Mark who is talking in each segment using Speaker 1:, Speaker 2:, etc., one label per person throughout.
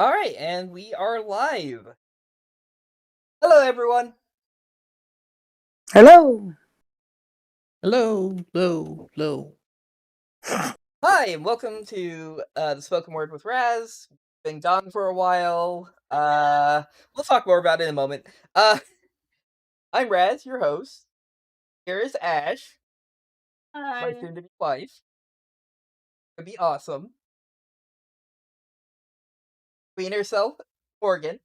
Speaker 1: All right, and we are live. Hello, everyone.
Speaker 2: Hello.
Speaker 3: Hello, hello, hello.
Speaker 1: Hi, and welcome to the Spoken Word with Raz. Been gone for a while. We'll talk more about it in a moment. Uh, I'm Raz, your host. Here is Ash, my
Speaker 4: Hi.
Speaker 1: soon-to-be wife. It'd be awesome. Queen herself, Morgan,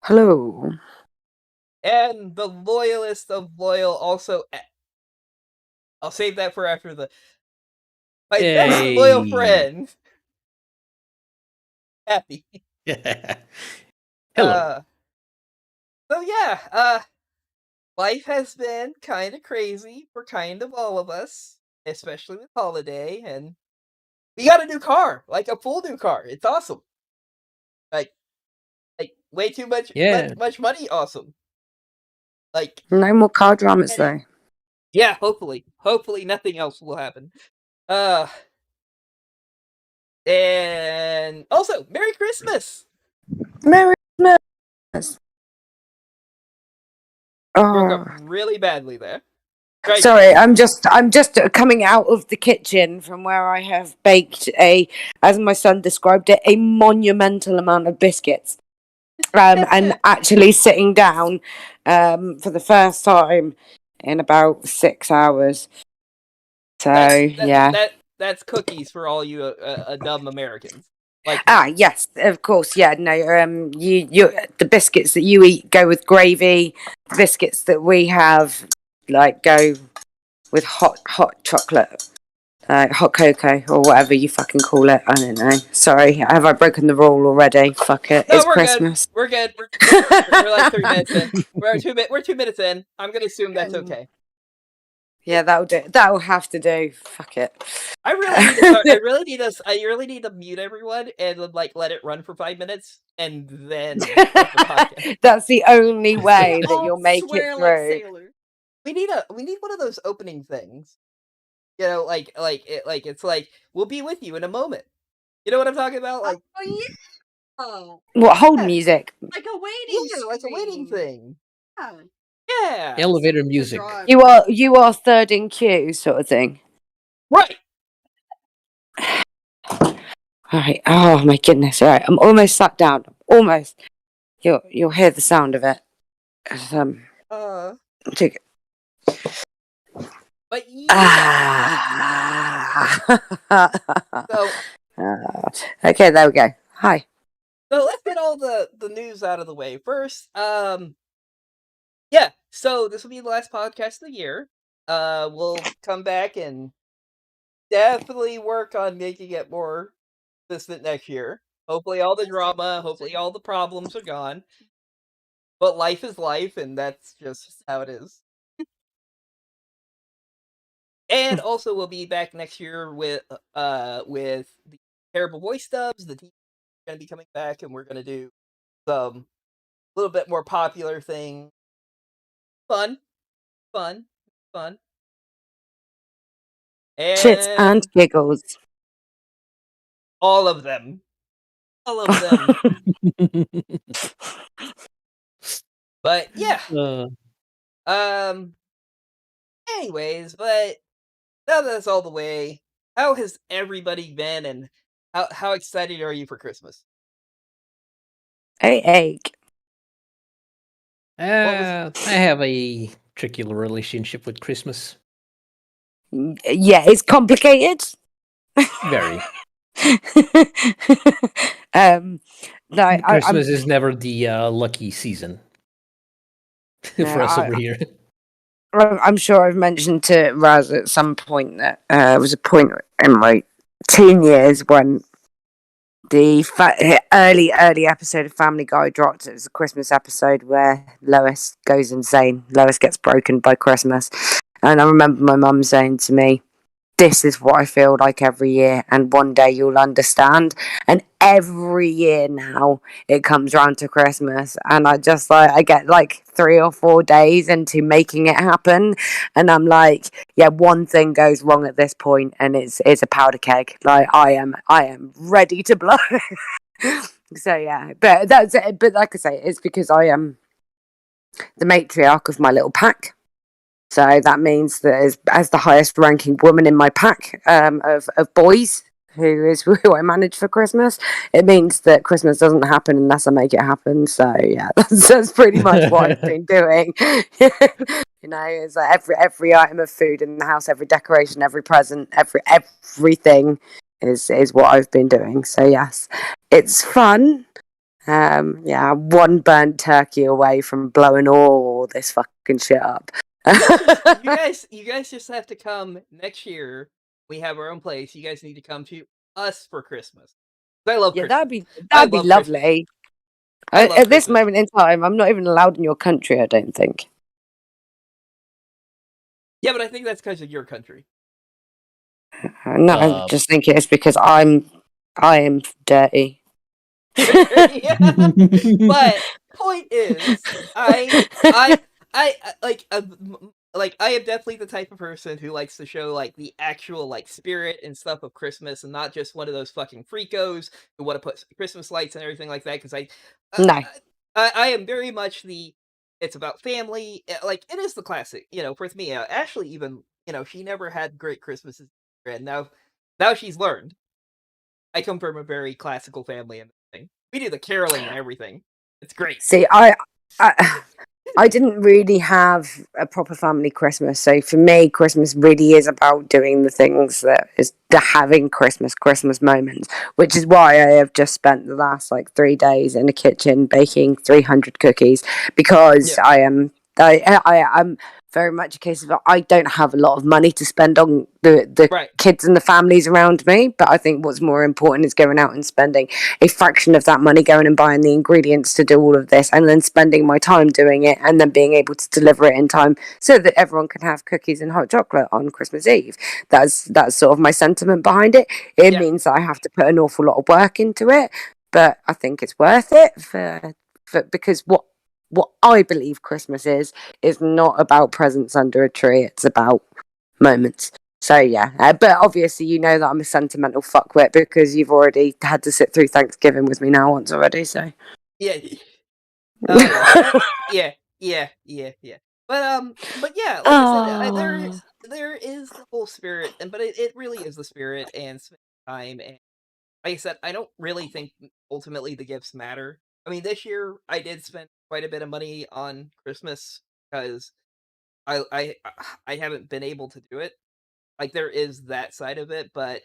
Speaker 2: Hello.
Speaker 1: and the loyalist of loyal. Also, I'll save that for after my best loyal
Speaker 3: Yay.
Speaker 1: friend, Happy.
Speaker 3: Hello.
Speaker 1: So yeah, life has been kind of crazy for kind of all of us, especially with holiday, and we got a new car, like a full new car. It's awesome. Like, way too much,
Speaker 3: Yeah.
Speaker 1: much money. Awesome. Like,
Speaker 2: No more car dramas though.
Speaker 1: yeah. Hopefully, nothing else will happen. Uh, and also, Merry Christmas.
Speaker 2: Merry Christmas.
Speaker 1: Broke up
Speaker 2: Oh,
Speaker 1: really badly there. Right.
Speaker 2: sorry. I'm just coming out of the kitchen from where I have baked as my son described it, a monumental amount of biscuits. And actually sitting down, for the first time in about 6 hours. So yeah.
Speaker 1: That's cookies for all you dumb Americans. Like,
Speaker 2: Yes, of course, yeah. No, you the biscuits that you eat go with gravy. The biscuits that we have go with hot chocolate, hot cocoa or whatever you fucking call it. I don't know. Sorry, have I broken the rule already? Fuck it.
Speaker 1: no,
Speaker 2: It's
Speaker 1: we're
Speaker 2: Christmas.
Speaker 1: good. We're good. We're like 3 minutes in. We're 2 minutes in. I'm gonna assume that's okay.
Speaker 2: Yeah, that'll do. That'll have to do. Fuck it.
Speaker 1: I really need to mute everyone and like let it run for 5 minutes and then start the podcast.
Speaker 2: That's the only way that
Speaker 4: All
Speaker 2: you'll make
Speaker 4: swear
Speaker 2: it
Speaker 4: like
Speaker 2: through.
Speaker 4: sailors.
Speaker 1: We need one of those opening things. You know, it's like we'll be with you in a moment. You know what I'm talking about? Like,
Speaker 4: Oh yeah. Oh,
Speaker 2: What hold
Speaker 1: yeah,
Speaker 2: music?
Speaker 4: like a waiting
Speaker 1: like a waiting
Speaker 4: screen.
Speaker 1: thing.
Speaker 4: Yeah.
Speaker 1: Yeah.
Speaker 3: Elevator
Speaker 4: The
Speaker 3: music.
Speaker 4: drive.
Speaker 2: You are third in queue, sort of thing.
Speaker 1: Right.
Speaker 2: Alright, oh my goodness, alright, I'm almost sat down. Almost. You'll hear the sound of it. Take it.
Speaker 1: But yeah. So
Speaker 2: okay, there we go. Hi.
Speaker 1: So let's get all the news out of the way first. Yeah. So this will be the last podcast of the year. We'll come back and definitely work on making it more consistent next year. Hopefully, all the drama, hopefully, all the problems are gone. But life is life, and that's just how it is. And also, we'll be back next year with the terrible voice dubs. The team is going to be coming back, and we're going to do some little bit more popular thing. Fun. And
Speaker 2: Shits and giggles.
Speaker 1: all of them. But yeah. Anyways, but now that that's all the way, how has everybody been, and how excited are you for Christmas?
Speaker 2: I ache.
Speaker 3: I have a tricky relationship with Christmas.
Speaker 2: Yeah, it's complicated.
Speaker 3: Very.
Speaker 2: No,
Speaker 3: Christmas is never the lucky season for us over here.
Speaker 2: I'm sure I've mentioned to Raz at some point that there was a point in my teen years when the early episode of Family Guy dropped. It was a Christmas episode where Lois goes insane. Lois gets broken by Christmas. And I remember my mum saying to me, this is what I feel like every year, and one day you'll understand. And every year now it comes around to Christmas, and I get like 3 or 4 days into making it happen, and I'm like, yeah, one thing goes wrong at this point, and it's a powder keg. Like I am ready to blow. So yeah, but that's it. But like I say, it's because I am the matriarch of my little pack. So that means that as the highest ranking woman in my pack of boys, who is who I manage for Christmas, it means that Christmas doesn't happen unless I make it happen. So yeah, that's pretty much what I've been doing. You know, it's like every item of food in the house, every decoration, every present, everything is what I've been doing. So yes, it's fun. Yeah, one burnt turkey away from blowing all this fucking shit up.
Speaker 1: You guys just have to come next year. We have our own place. You guys need to come to us for Christmas. I love
Speaker 2: Yeah,
Speaker 1: Christmas.
Speaker 2: that'd be
Speaker 1: love
Speaker 2: lovely.
Speaker 1: I love
Speaker 2: At this
Speaker 1: Christmas.
Speaker 2: moment in time, I'm not even allowed in your country. I don't think.
Speaker 1: Yeah, but I think that's because of your country.
Speaker 2: No, I just think it's because I am dirty.
Speaker 1: Yeah. But point is, I like I am definitely the type of person who likes to show like the actual like spirit and stuff of Christmas, and not just one of those fucking freakos who want to put Christmas lights and everything like that. Because
Speaker 2: No.
Speaker 1: I am very much the it's about family. Like it is the classic, for me. Ashley even, she never had great Christmases, and now she's learned. I come from a very classical family and everything. We do the caroling and everything. It's great.
Speaker 2: See, I didn't really have a proper family Christmas. So for me, Christmas really is about doing the things that is the having Christmas moments, which is why I have just spent the last like 3 days in the kitchen baking 300 cookies, because
Speaker 1: Yeah.
Speaker 2: I'm very much a case of I don't have a lot of money to spend on the
Speaker 1: Right.
Speaker 2: kids and the families around me, but I think what's more important is going out and spending a fraction of that money, going and buying the ingredients to do all of this, and then spending my time doing it, and then being able to deliver it in time so that everyone can have cookies and hot chocolate on Christmas Eve. That's sort of my sentiment behind it. It means that I have to put an awful lot of work into it, but I think it's worth it because what I believe Christmas is not about presents under a tree. It's about moments. So yeah, but obviously you know that I'm a sentimental fuckwit because you've already had to sit through Thanksgiving with me now once already. So
Speaker 1: Yeah. Yeah. But yeah, like I said, there is the whole spirit, but it really is the spirit and spending time. And like I said, I don't really think ultimately the gifts matter. I mean, this year I did spend quite a bit of money on Christmas because I haven't been able to do it. Like there is that side of it, but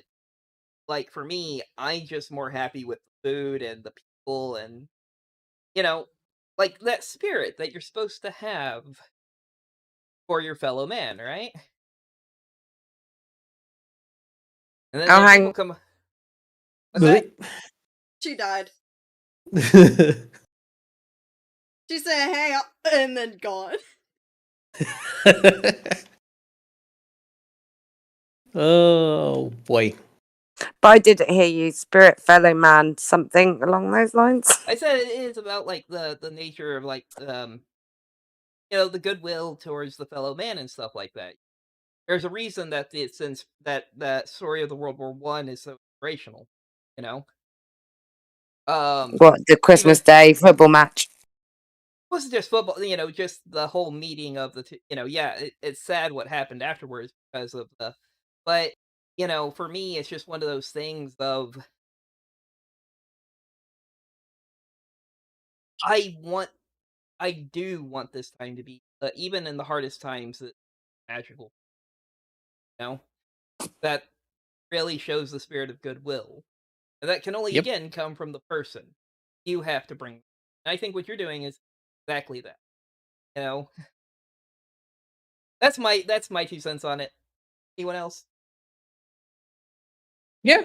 Speaker 1: like for me, I'm just more happy with the food and the people and like that spirit that you're supposed to have for your fellow man, right? And then people come. What's that?
Speaker 4: She died. She said, "Hey," and then gone.
Speaker 3: Oh boy.
Speaker 2: But I didn't hear you. Spirit, fellow man, something along those lines.
Speaker 1: I said it is about like the nature of like the goodwill towards the fellow man and stuff like that. There's a reason that since that story of the World War One is so inspirational, you know.
Speaker 2: What, the Christmas Day football match?
Speaker 1: It wasn't just football, just the whole meeting of the two, yeah, it's sad what happened afterwards because of but for me, it's just one of those things of I do want this time to be, even in the hardest times, magical. That really shows the spirit of goodwill. And that can only, again, come from the person. You have to bring. And I think what you're doing is exactly that. That's my 2 cents on it. Anyone else?
Speaker 3: Yeah.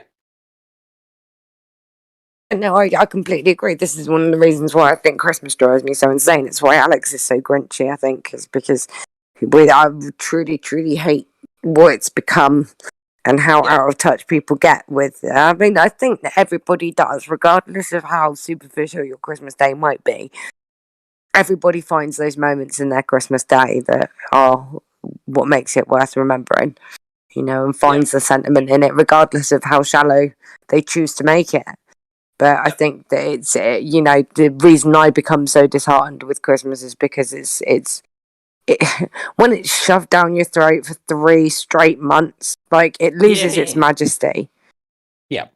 Speaker 2: No, I completely agree. This is one of the reasons why I think Christmas drives me so insane. It's why Alex is so grinchy, I think, is because I truly, truly hate what it's become and how out of touch people get with it. I mean, I think that everybody does, regardless of how superficial your Christmas Day might be. Everybody finds those moments in their Christmas Day that are what makes it worth remembering, and finds the sentiment in it, regardless of how shallow they choose to make it. But I think that it's the reason I become so disheartened with Christmas is because it, when it's shoved down your throat for 3 straight months, like it loses its majesty.
Speaker 3: Yeah.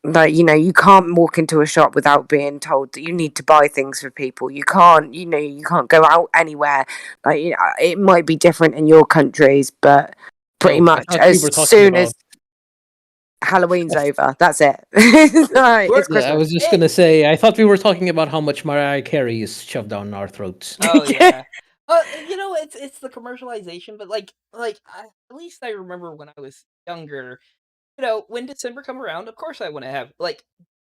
Speaker 2: Like, you can't walk into a shop without being told that you need to buy things for people. You can't go out anywhere. Like, it might be different in your countries, but pretty much as soon as Halloween's over, that's it. It's Christmas.
Speaker 3: I was just gonna say, I thought we were talking about how much Mariah Carey is shoved down our throats.
Speaker 1: Oh yeah. It's the commercialization, but at least I remember when I was younger. When December come around, of course I want to have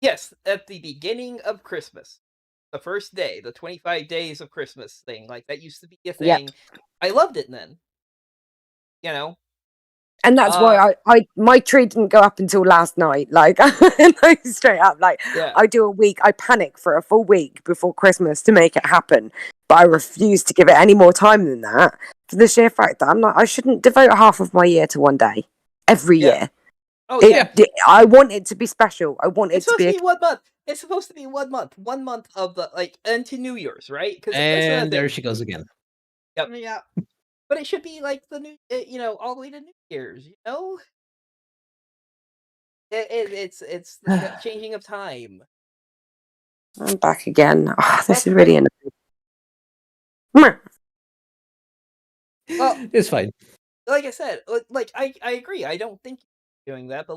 Speaker 1: yes, at the beginning of Christmas, the first day, the 25 days of Christmas thing, that used to be a thing. Yep. I loved it then.
Speaker 2: And that's why my tree didn't go up until last night. Straight up, I do a week. I panic for a full week before Christmas to make it happen, but I refuse to give it any more time than that for the sheer fact that I shouldn't devote half of my year to one day every year.
Speaker 1: Oh yeah.
Speaker 2: I want it to be special. I want it to be
Speaker 1: 1 month. It's supposed to be 1 month. 1 month of the into New Year's, right?
Speaker 3: And there she goes again.
Speaker 1: Yep. Yeah. But it should be the new, all the way to New Year's. It's the changing of time.
Speaker 2: I'm back again. Oh, this is really annoying.
Speaker 1: Well,
Speaker 3: it's fine.
Speaker 1: Like I said, I agree. I don't think you're doing that, but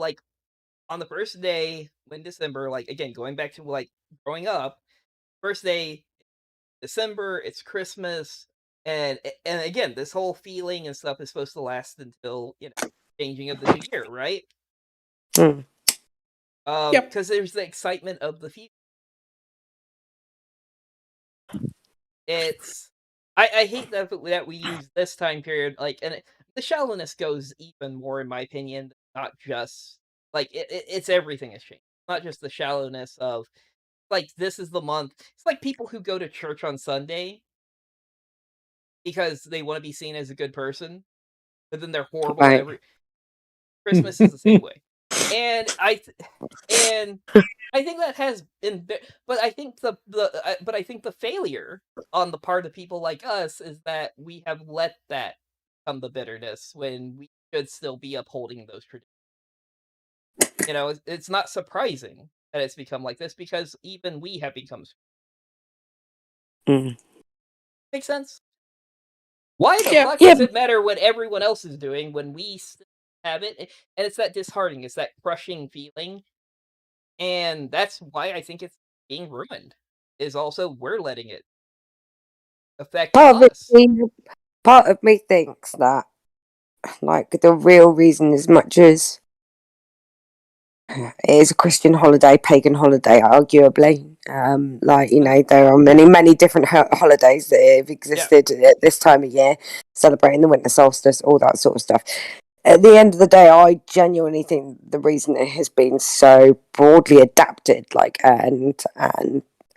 Speaker 1: on the first day in December, again, going back to growing up, first day December, it's Christmas, and again, this whole feeling and stuff is supposed to last until changing of the new year, right? Because there's the excitement of the future. It's I hate that we use this time period and the shallowness goes even more, in my opinion, not just it's everything has changed, not just the shallowness of this is the month. It's like people who go to church on Sunday because they want to be seen as a good person, but then they're horrible every Christmas is the same way. And I think that has been, but I think the failure on the part of people like us is that we have let that come the bitterness when we should still be upholding those traditions. It's not surprising that it's become like this because even we have become. Makes sense. Why the fuck does it matter what everyone else is doing when we still have it? And it's that disheartening, it's that crushing feeling. And that's why I think it's being ruined. Is also we're letting it affect us.
Speaker 2: Part of me thinks that the real reason, as much as it is a Christian holiday, pagan holiday, arguably. There are many different holidays that have existed at this time of year, celebrating the winter solstice, all that sort of stuff. At the end of the day, I genuinely think the reason it has been so broadly adapted, and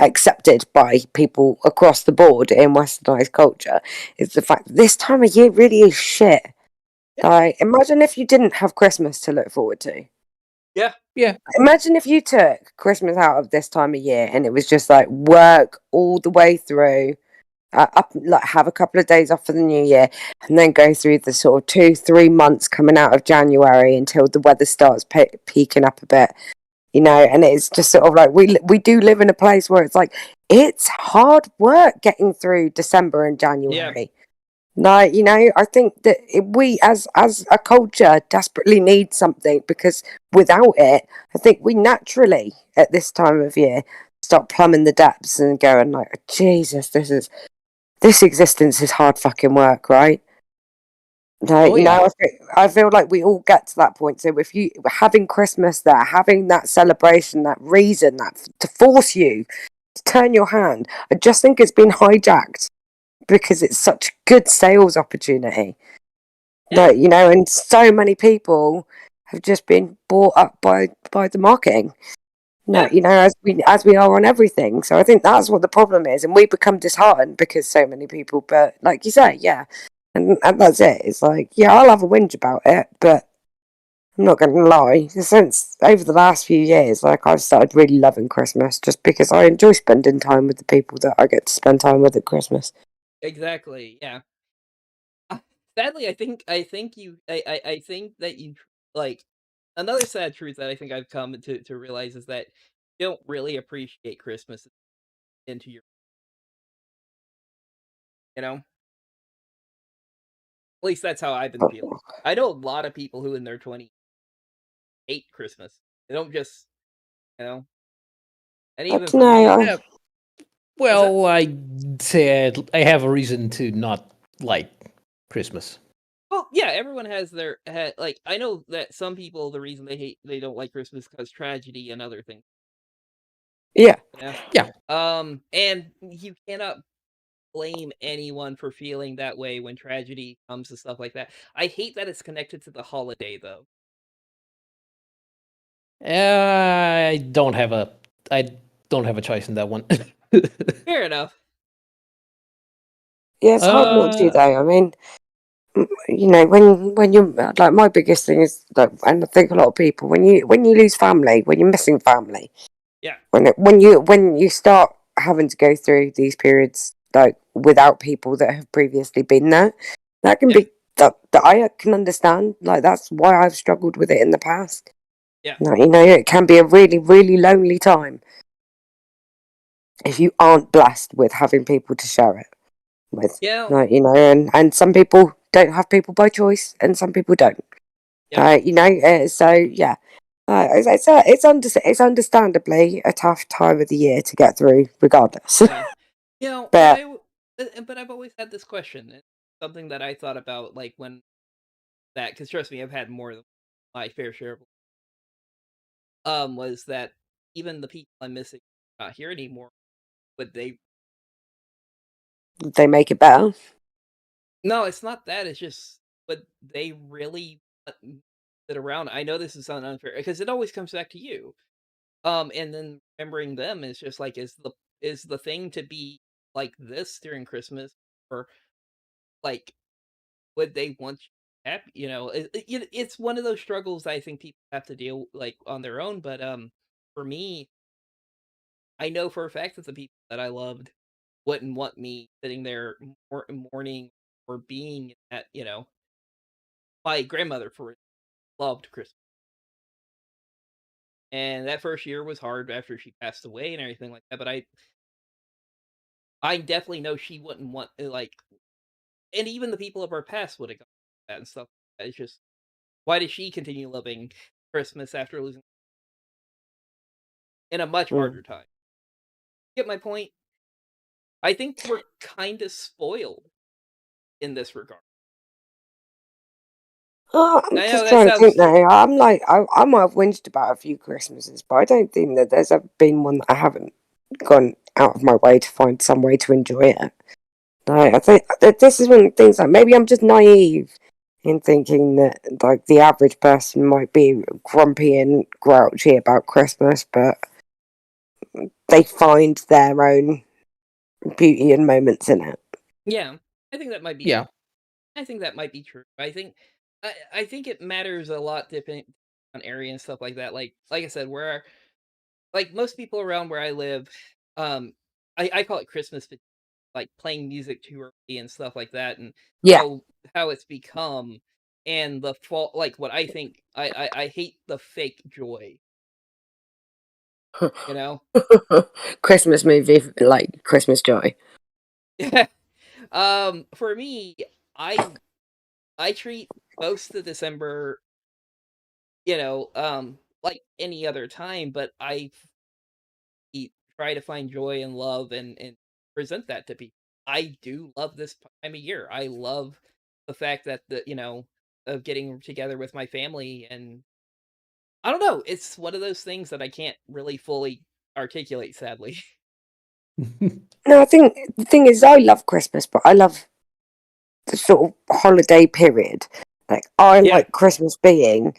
Speaker 2: accepted by people across the board in westernized culture, is the fact that this time of year really is shit. Imagine if you didn't have Christmas to look forward to.
Speaker 1: Yeah.
Speaker 2: Imagine if you took Christmas out of this time of year and it was just work all the way through, have a couple of days off for the new year, and then go through the sort of 2-3 months coming out of January until the weather starts peaking up a bit, and it's just sort of we do live in a place where it's it's hard work getting through December and January. I think that we as a culture desperately need something, because without it, I think we naturally at this time of year start plumbing the depths and going Jesus, this existence is hard fucking work, right? I feel like we all get to that point. So if you having Christmas there, having that celebration, that reason, that to force you to turn your hand, I just think it's been hijacked because it's such a good sales opportunity. And so many people have just been bought up by the marketing. As we are on everything. So I think that's what the problem is, and we become disheartened because so many people. But like you say, and that's it. It's I'll have a whinge about it, but I'm not going to lie. Since over the last few years, like I've started really loving Christmas just because I enjoy spending time with the people that I get to spend time with at Christmas.
Speaker 1: Exactly. Yeah. Sadly, I think that you like another sad truth that I think I've come to realize is that you don't really appreciate Christmas into your you know? At least that's how I've been feeling. I know a lot of people who in their 20s hate Christmas. They don't just, you know, and
Speaker 2: I
Speaker 1: even
Speaker 2: don't
Speaker 1: for me,
Speaker 2: know.
Speaker 3: Yeah. Well, I'd say I have a reason to not like Christmas.
Speaker 1: well, yeah, everyone has their like. I know that some people the reason they don't like Christmas because tragedy and other things.
Speaker 2: Yeah.
Speaker 1: Yeah.
Speaker 3: Yeah.
Speaker 1: And you cannot blame anyone for feeling that way when tragedy comes and stuff like that. I hate that it's connected to the holiday though.
Speaker 3: I don't have a choice in that one.
Speaker 1: Fair enough.
Speaker 2: Yeah, it's hard not to,
Speaker 3: uh,
Speaker 2: though. I mean, when you like, my biggest thing is like, and I think a lot of people, when you lose family, when you're missing family,
Speaker 1: Yeah.
Speaker 2: when you start having to go through these periods like without people that have previously been there, that can
Speaker 1: Yeah.
Speaker 2: be that I can understand. Like that's why I've struggled with it in the past.
Speaker 1: Yeah.
Speaker 2: Like, it can be a really, really lonely time if you aren't blessed with having people to share it with.
Speaker 1: Yeah.
Speaker 2: Like, and some people don't have people by choice, and some people don't.
Speaker 1: Yeah.
Speaker 2: So yeah, it's understandably a tough time of the year to get through, regardless.
Speaker 1: Yeah.
Speaker 2: But
Speaker 1: But I've always had this question. It's something that I thought about like when that because trust me, I've had more than my fair share of was that even the people I'm missing not here anymore, would they
Speaker 2: they make it better.
Speaker 1: no, it's not that, it's just would they really sit around? I know this is unfair because it always comes back to you. And then remembering them is just like is the thing to be like this during Christmas or like would they want you happy? It's one of those struggles I think people have to deal like on their own. But for me, I know for a fact that the people that I loved wouldn't want me sitting there mourning or being at my grandmother for loved Christmas, and that first year was hard after she passed away and everything like that. But I definitely know she wouldn't want like, and even the people of our past would have gone through that and stuff. It's just why does she continue loving Christmas after losing in a much
Speaker 2: Mm.
Speaker 1: harder time? Get my point? I think we're kind of spoiled in this regard.
Speaker 2: I'm
Speaker 1: I know
Speaker 2: just
Speaker 1: that
Speaker 2: trying to think
Speaker 1: sounds
Speaker 2: now. I'm like, I might have whinged about a few Christmases, but I don't think that there's ever been one that I haven't gone out of my way to find some way to enjoy it. Like, I think that this is one of the things that maybe I'm just naive in thinking that like the average person might be grumpy and grouchy about Christmas, but they find their own beauty and moments in it.
Speaker 1: yeah. I think that might be
Speaker 3: yeah.
Speaker 1: I think that might be true. I think it matters a lot depending on area and stuff like that. Like I said, where like most people around where I live, um, I call it Christmas fatigue, like playing music too early and stuff like that, and
Speaker 2: Yeah.
Speaker 1: how it's become, and the fault. Like what I think, I hate the fake joy. You know,
Speaker 2: Christmas movie like Christmas Joy.
Speaker 1: for me, I treat most of December, like any other time, but try to find joy and love and present that to people. I do love this time of year. I love the fact that of getting together with my family, and I don't know, it's one of those things that I can't really fully articulate, sadly.
Speaker 2: No, I think the thing is, I love Christmas, but I love the sort of holiday period. Like, I
Speaker 1: Yeah.
Speaker 2: like Christmas being,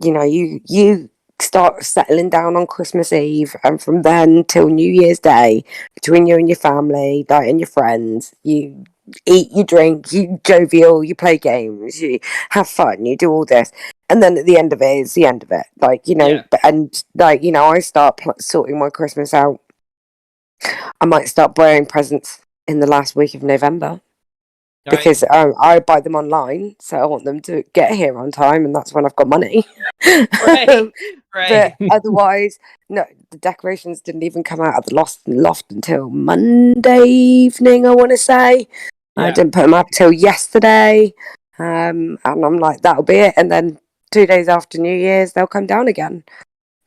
Speaker 2: you start settling down on Christmas Eve, and from then till New Year's Day, between you and your family, like, and your friends, you eat, you drink, you jovial, you play games, you have fun, you do all this, and then at the end of it, it's the end of it. Like, you know,
Speaker 1: Yeah.
Speaker 2: and like, you know, I start sorting my Christmas out. I might start buying presents in the last week of November.
Speaker 1: Right.
Speaker 2: Because I buy them online, so I want them to get here on time, and that's when I've got money.
Speaker 1: Right.
Speaker 2: But otherwise, no, the decorations didn't even come out of the loft until Monday evening, I want to say. I
Speaker 1: Yeah.
Speaker 2: didn't put them up till yesterday, and I'm like, that'll be it. And then 2 days after New Year's, they'll come down again.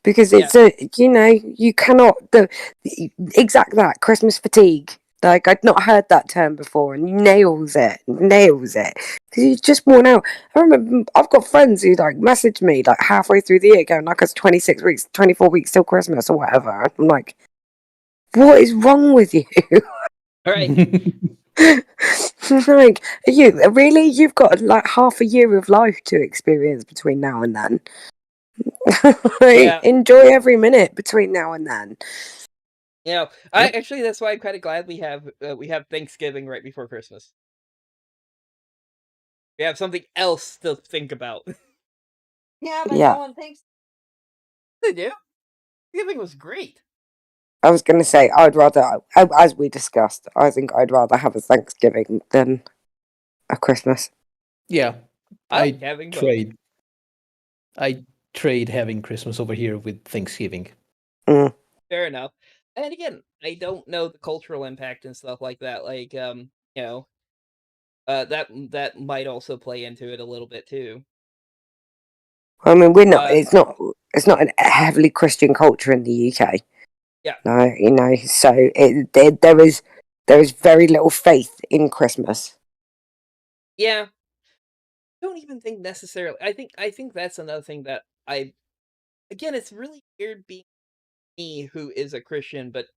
Speaker 2: Because it's you know, you cannot, exact that, Christmas fatigue. Like, I'd not heard that term before, and nails it. Because you're just worn out. I remember, I've got friends who, like, message me, like, halfway through the year going, like, it's 26 weeks, 24 weeks till Christmas or whatever. I'm like, what is wrong with you?
Speaker 1: Right.
Speaker 2: Like, really? You've got, like, half a year of life to experience between now and then.
Speaker 1: Yeah.
Speaker 2: Enjoy every minute between now and then.
Speaker 1: You know, that's why I'm kind of glad we have Thanksgiving right before Christmas. We have something else to think about.
Speaker 4: Yeah, but
Speaker 2: Yeah.
Speaker 4: no one thinks.
Speaker 1: They do. Thanksgiving was great.
Speaker 2: I was going to say, I'd rather, as we discussed, I think I'd rather have a Thanksgiving than a Christmas.
Speaker 3: Yeah,
Speaker 1: I
Speaker 3: I
Speaker 1: like having both.
Speaker 3: trade having Christmas over here with Thanksgiving.
Speaker 1: Fair enough. And again, I don't know the cultural impact and stuff like that. Like, you know, that might also play into it a little bit too.
Speaker 2: I mean, we're not. It's not a heavily Christian culture in the UK.
Speaker 1: Yeah.
Speaker 2: No, you know. So there is very little faith in Christmas.
Speaker 1: Yeah. I don't even think necessarily. I think that's another thing that again, it's really weird being me who is a Christian, but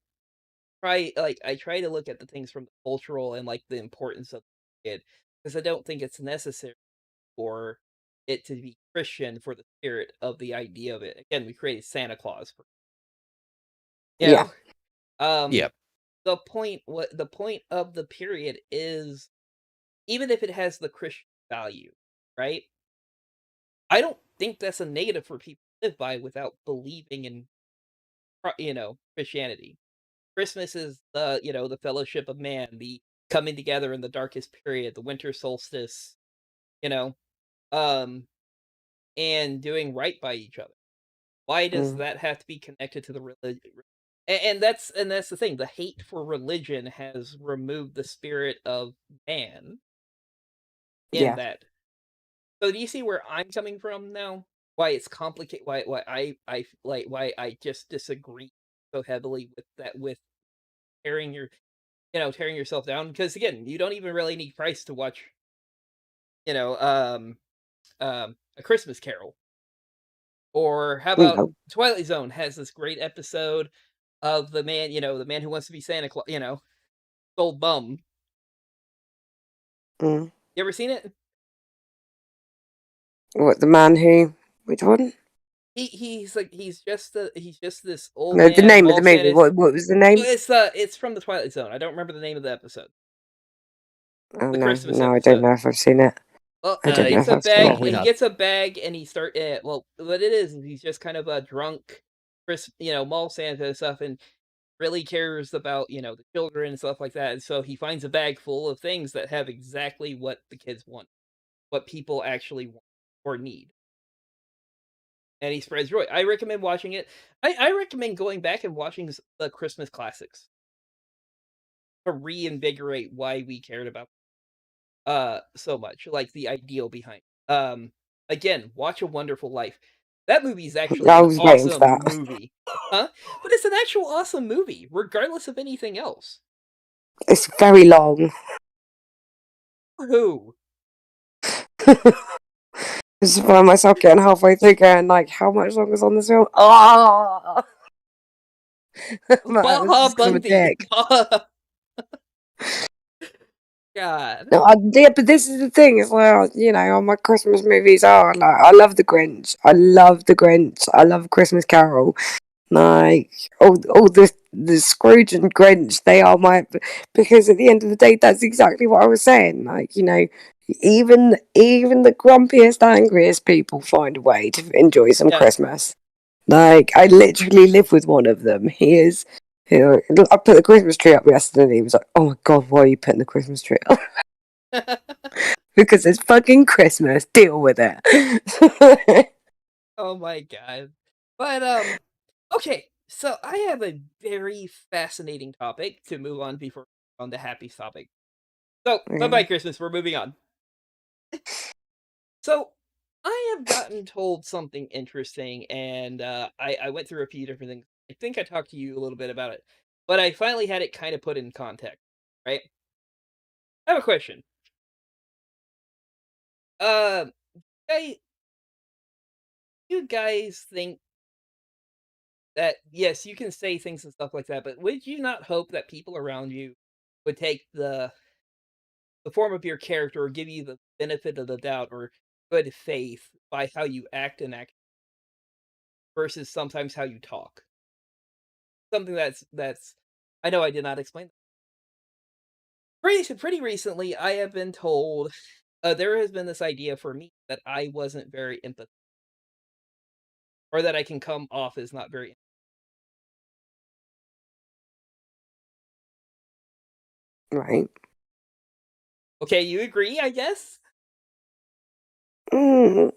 Speaker 1: I try to look at the things from the cultural and like the importance of it, because I don't think it's necessary for it to be Christian for the spirit of the idea of it. Again, we created Santa Claus for
Speaker 2: Yeah.
Speaker 3: Yeah.
Speaker 1: The point of the period is, even if it has the Christian value, right? I don't think that's a negative for people to live by without believing in Christianity. Christmas is the fellowship of man, the coming together in the darkest period, the winter solstice, you know, and doing right by each other. Why does that have to be connected to the religion? And that's the thing. The hate for religion has removed the spirit of man in that. So do you see where I'm coming from now? Why it's complicated? Why I just disagree so heavily with that, with tearing yourself down, because again, you don't even really need Christ to watch A Christmas Carol. Or how about Twilight Zone has this great episode of the man who wants to be Santa Claus, old bum. You ever seen it?
Speaker 2: What, the man who? Which one?
Speaker 1: He's just this old
Speaker 2: No,
Speaker 1: man.
Speaker 2: the name of the movie. What was the name?
Speaker 1: It's from the Twilight Zone. I don't remember the name of the episode.
Speaker 2: Oh,
Speaker 1: The
Speaker 2: no,
Speaker 1: Christmas
Speaker 2: I
Speaker 1: episode.
Speaker 2: don't know if I've seen it.
Speaker 1: Well,
Speaker 2: I don't know
Speaker 1: it's
Speaker 2: if
Speaker 1: a
Speaker 2: I've seen it.
Speaker 1: bag.
Speaker 3: Probably
Speaker 1: He
Speaker 3: not.
Speaker 1: gets a bag, and he what it is he's just kind of a drunk, mall Santa and stuff, and really cares about the children and stuff like that. And so he finds a bag full of things that have exactly what the kids want, what people actually want or need. And he spreads joy. I recommend watching it. I recommend going back and watching the Christmas classics to reinvigorate why we cared about so much, like the ideal behind again, watch A Wonderful Life. That movie is actually
Speaker 2: I
Speaker 1: an
Speaker 2: was waiting for
Speaker 1: awesome
Speaker 2: that.
Speaker 1: movie. But it's an actual awesome movie regardless of anything else.
Speaker 2: It's very long.
Speaker 1: Who?
Speaker 2: Just find myself getting halfway through going, like, how much longer is on this film? Ah!
Speaker 1: Baha
Speaker 2: I'm a
Speaker 1: Bundy.
Speaker 2: dick.
Speaker 1: God.
Speaker 2: No, yeah, but this is the thing. It's like, all my Christmas movies are like, I love The Grinch. I love The Grinch. I love Christmas Carol. Like all the Scrooge and Grinch, they are because at the end of the day, that's exactly what I was saying. Like, even the grumpiest, angriest people find a way to enjoy some
Speaker 1: Yeah.
Speaker 2: Christmas. Like, I literally live with one of them. He is, I put the Christmas tree up yesterday. And he was like, "Oh my god, why are you putting the Christmas tree up?" Because it's fucking Christmas. Deal with it.
Speaker 1: Oh my god. But okay, so I have a very fascinating topic to move on before on the happy topic. So, bye-bye
Speaker 2: Okay.
Speaker 1: Christmas, we're moving on. So, I have gotten told something interesting, and I went through a few different things. I think I talked to you a little bit about it, but I finally had it kind of put in context, right? I have a question. Uh, I, you guys think that yes, you can say things and stuff like that, but would you not hope that people around you would take the form of your character or give you the benefit of the doubt or good faith by how you act and act versus sometimes how you talk? Something that's I know I did not explain. Pretty recently, I have been told there has been this idea for me that I wasn't very empathetic, or that I can come off as not very.
Speaker 2: Right.
Speaker 1: Okay, you agree, I guess.
Speaker 2: No,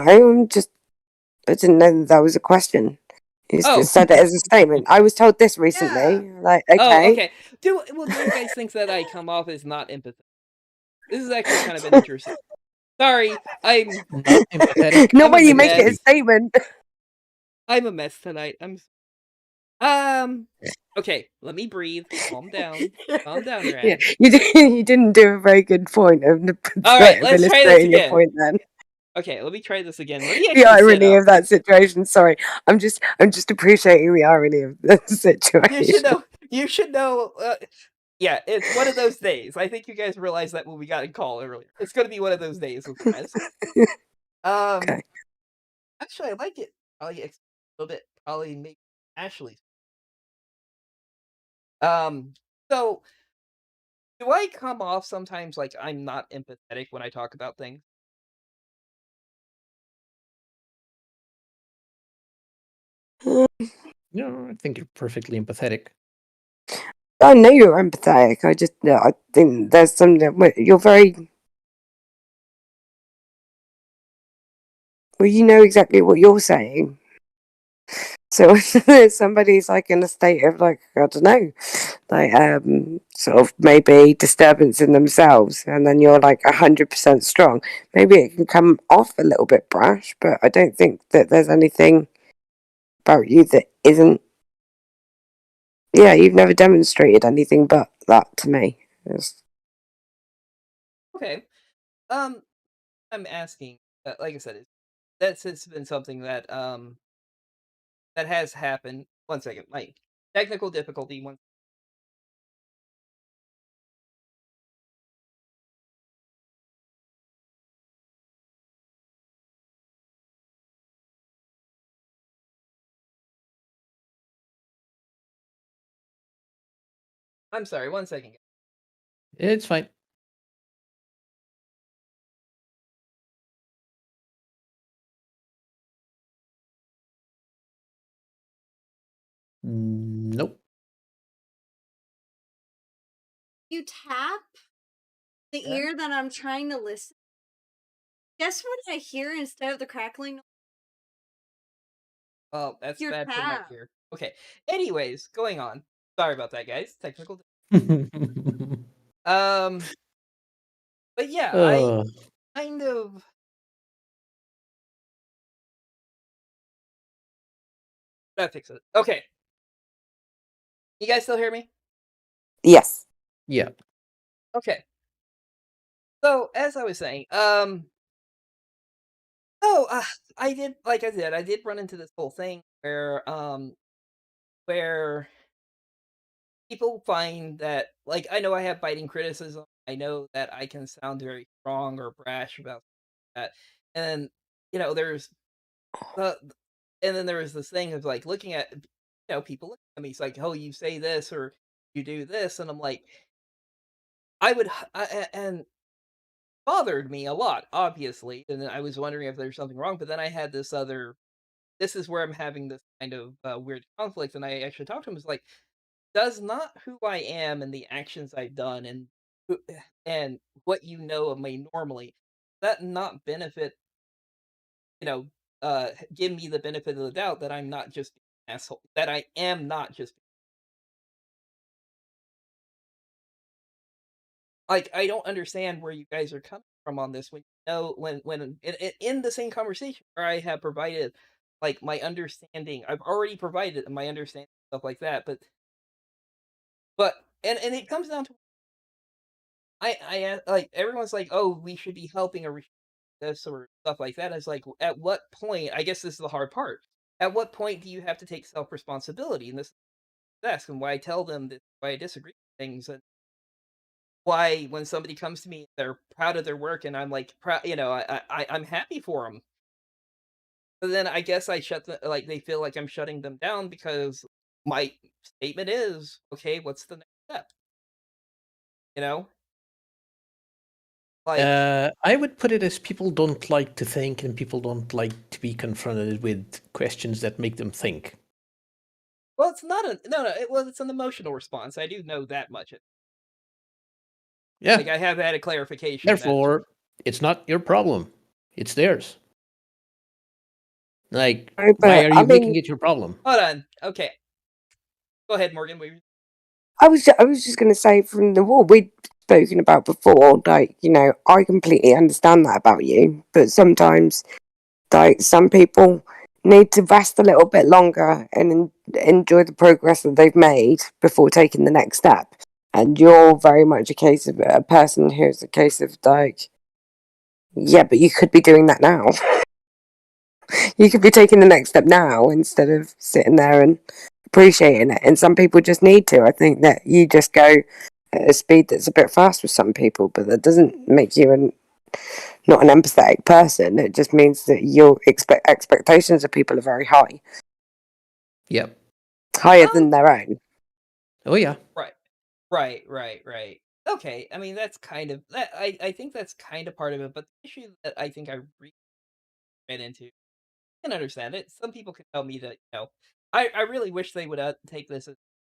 Speaker 2: I didn't know that was a question. You just
Speaker 1: Oh,
Speaker 2: said it as a statement. I was told this
Speaker 4: Yeah.
Speaker 2: recently. Like,
Speaker 1: oh,
Speaker 2: okay.
Speaker 1: okay. Do you guys think that I come off as not empathetic? This is actually kind of an interesting. Sorry,
Speaker 3: Not empathetic.
Speaker 2: Not
Speaker 1: I'm a
Speaker 2: when you make it a
Speaker 1: mess.
Speaker 2: statement.
Speaker 1: I'm a mess tonight. Okay, let me breathe. Calm down. Calm down,
Speaker 2: Yeah,
Speaker 1: Rad.
Speaker 2: you didn't do a very good point
Speaker 1: All right,
Speaker 2: of
Speaker 1: let's try this
Speaker 2: illustrating your
Speaker 1: again.
Speaker 2: point then.
Speaker 1: Okay, let me try this again. Let me
Speaker 2: The
Speaker 1: actually sit
Speaker 2: irony
Speaker 1: up.
Speaker 2: of that situation. Sorry, I'm just appreciating the irony of the
Speaker 1: You should
Speaker 2: situation.
Speaker 1: know. You should know. Yeah, it's one of those days. I think you guys realized that when we got a call earlier. It's going to be one of those days with Rad. Um,
Speaker 2: Okay.
Speaker 1: actually, I like it. Probably a little bit. Probably maybe Ashley's. Um, so do I come off sometimes like I'm not empathetic when I talk about things?
Speaker 3: No, I think you're perfectly empathetic.
Speaker 2: I know you're empathetic. I think there's something you're very. Well, you know exactly what you're saying. So if somebody's like in a state of like I don't know, like sort of maybe disturbance in themselves, and then you're like 100% strong. Maybe it can come off a little bit brash, but I don't think that there's anything about you that isn't. Yeah, you've never demonstrated anything but that to me.
Speaker 1: Okay. Um, I'm asking. Like I said, that's been something that has happened. One second, my technical difficulty. One. I'm sorry. 1 second.
Speaker 3: It's fine. Nope.
Speaker 4: You tap the
Speaker 1: Yeah.
Speaker 4: ear that I'm trying to listen. Guess what I hear instead of the crackling?
Speaker 1: Well, that's
Speaker 4: Your
Speaker 1: bad for my
Speaker 4: tap.
Speaker 1: ear. Okay. Anyways, going on. Sorry about that, guys. Technical. Um, but yeah, I
Speaker 3: uh,
Speaker 1: kind of. That fix it. Okay. You guys still hear me?
Speaker 2: Yes.
Speaker 3: yeah.
Speaker 1: Okay. So as I was saying, oh, I did like I said, I did run into this whole thing where people find that, like, I know I have biting criticism. I know that I can sound very strong or brash about that. And you know, there's the and then there was this thing of like looking at people looking at me. It's like, oh, you say this or you do this, and I'm like, and bothered me a lot, obviously. And then I was wondering if there's something wrong. But then I had this other. This is where I'm having this kind of weird conflict, and I actually talked to him. It's like, does not who I am and the actions I've done who- and what you know of me normally, that not benefit, you know, give me the benefit of the doubt that I'm not just an asshole, that I am not just like I don't understand where you guys are coming from on this when in the same conversation where I have provided like my understanding, I've already provided my understanding stuff like that, but and it comes down to like everyone's like, "Oh, we should be helping or we should do this or stuff like that." It's like, at what point? I guess this is the hard part. At what point do you have to take self responsibility? And this is that's and why I tell them that why I disagree with things and why when somebody comes to me, they're proud of their work, and I'm like, proud, I'm happy for them. But then I guess I shut the like they feel like I'm shutting them down because my statement is okay. What's the next step? You know, like
Speaker 3: I would put it as people don't like to think and people don't like to be confronted with questions that make them think.
Speaker 1: well, it's not a no, no. Well, it's an emotional response. I do know that much.
Speaker 3: Yeah.
Speaker 1: Like I have had a clarification.
Speaker 3: Therefore, it's not your problem. It's theirs. Like,
Speaker 2: No,
Speaker 3: why
Speaker 2: but
Speaker 3: are
Speaker 2: I
Speaker 3: you making
Speaker 2: mean,
Speaker 3: it your problem?
Speaker 1: Hold on. Okay, go ahead, Morgan.
Speaker 2: I was just going to say from the what we'd spoken about before, like, I completely understand that about you, but sometimes, like, some people need to rest a little bit longer and enjoy the progress that they've made before taking the next step. And you're very much a case of a person who's a case of like, yeah, but you could be doing that now. You could be taking the next step now instead of sitting there and appreciating it. And some people just need to. I think that you just go at a speed that's a bit fast with some people, but that doesn't make you not an empathetic person. It just means that your expectations of people are very high,
Speaker 3: Yep.
Speaker 2: higher than their own.
Speaker 3: Oh, yeah.
Speaker 1: Right. Okay, I mean that's kind of that. I think that's kind of part of it, but the issue that I think I ran into, I can understand it. Some people can tell me that I really wish they would take this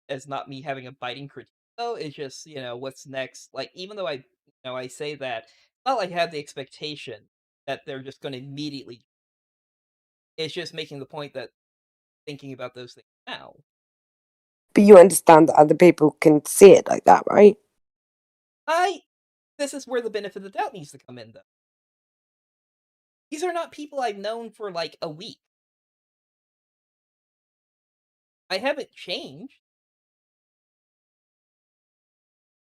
Speaker 1: as not me having a biting critique. Though it's just what's next. Like even though I say that, it's not like I have the expectation that they're just going to immediately. It's just making the point that thinking about those things now.
Speaker 2: But you understand that other people can see it like that, right?
Speaker 1: This is where the benefit of the doubt needs to come in, though. These are not people I've known for like a week. I haven't changed.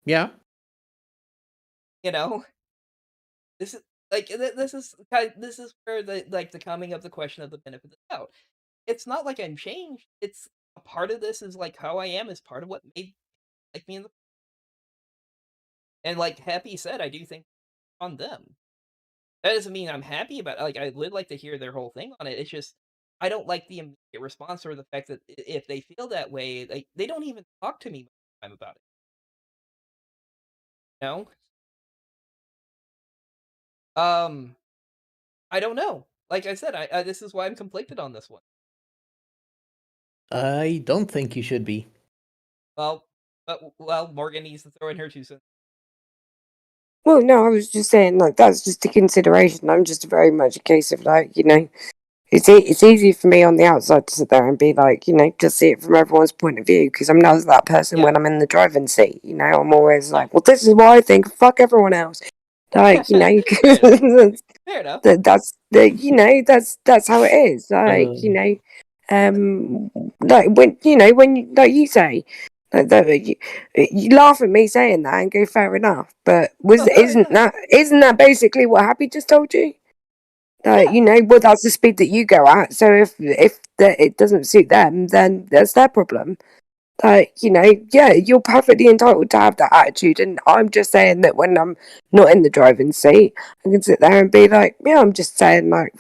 Speaker 3: Yeah.
Speaker 1: You know, this is this is where the coming of the question of the benefit of the doubt. It's not like I'm changed. It's a part of this is like how I am is part of what made like me in the and like Happy said, I do think on them. That doesn't mean I'm happy about it. Like I would like to hear their whole thing on it. It's just I don't like the immediate response or the fact that if they feel that way, like they don't even talk to me much time about it. You know? I don't know. Like I said, I this is why I'm conflicted on this one.
Speaker 3: I don't think you should be.
Speaker 1: Well, Morgan needs to throw in her 2 cents.
Speaker 2: Well, no, I was just saying, like, that's just a consideration. I'm just very much a case of, like, it's easy for me on the outside to sit there and be like, just see it from everyone's point of view, because I'm not that person
Speaker 1: Yeah.
Speaker 2: when I'm in the driving seat, I'm always like, well, this is what I think, fuck everyone else. Like,
Speaker 1: Fair enough.
Speaker 2: that's how it is. Like, like when like you say, you laugh at me saying that and go fair enough, but isn't that basically what Happy just told you? Well, that's the speed that you go at. So if it doesn't suit them, then that's their problem. Like, yeah, you're perfectly entitled to have that attitude. And I'm just saying that when I'm not in the driving seat, I can sit there and be like, yeah, I'm just saying, like,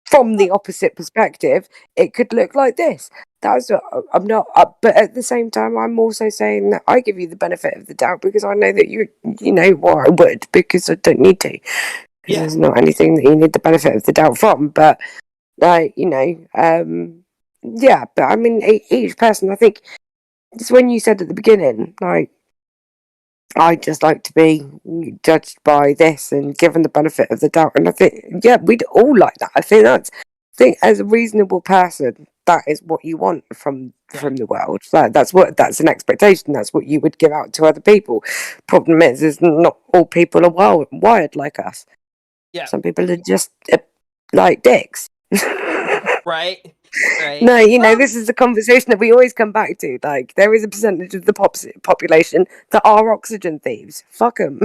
Speaker 2: from the opposite perspective, it could look like this. That's what I'm not. But at the same time, I'm also saying that I give you the benefit of the doubt because I know that you know what I would, because I don't need to. Because
Speaker 1: Yeah.
Speaker 2: there's not anything that you need the benefit of the doubt from. But, like, yeah. But I mean, each person, I think, it's when you said at the beginning, like, I just like to be judged by this and given the benefit of the doubt. And I think, yeah, we'd all like that. I think as a reasonable person, that is what you want from the world. That's an expectation. That's what you would give out to other people. Problem is not all people are wired like us.
Speaker 1: Yeah.
Speaker 2: Some people are just like dicks.
Speaker 1: Right.
Speaker 2: No, this is a conversation that we always come back to. Like, there is a percentage of the population that are oxygen thieves. Fuck them.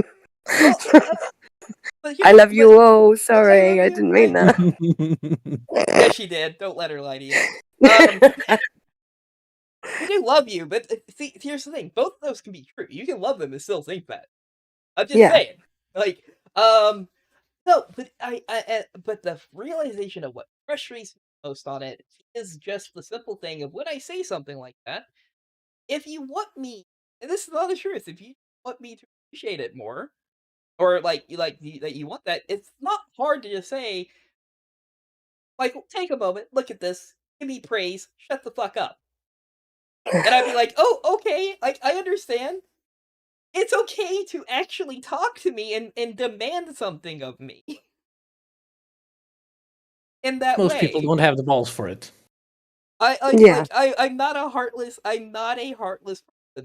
Speaker 1: Well,
Speaker 2: I love you all. Sorry, I didn't mean that.
Speaker 1: Yes, she did. Don't let her lie to you. I do love you, but see, here's the thing: both of those can be true. You can love them and still think that. I'm just saying, like, no, but but the realization of what frustrates me most on it is just the simple thing of when I say something like that. If you want me, and this is not the truth, if you want me to appreciate it more, or that you want that, it's not hard to just say, like, take a moment, look at this, give me praise, shut the fuck up. And I'd be like, oh, okay, like, I understand. It's okay to actually talk to me and demand something of me. In that
Speaker 3: Most
Speaker 1: way.
Speaker 3: people don't have the balls for it.
Speaker 1: I'm not a heartless person.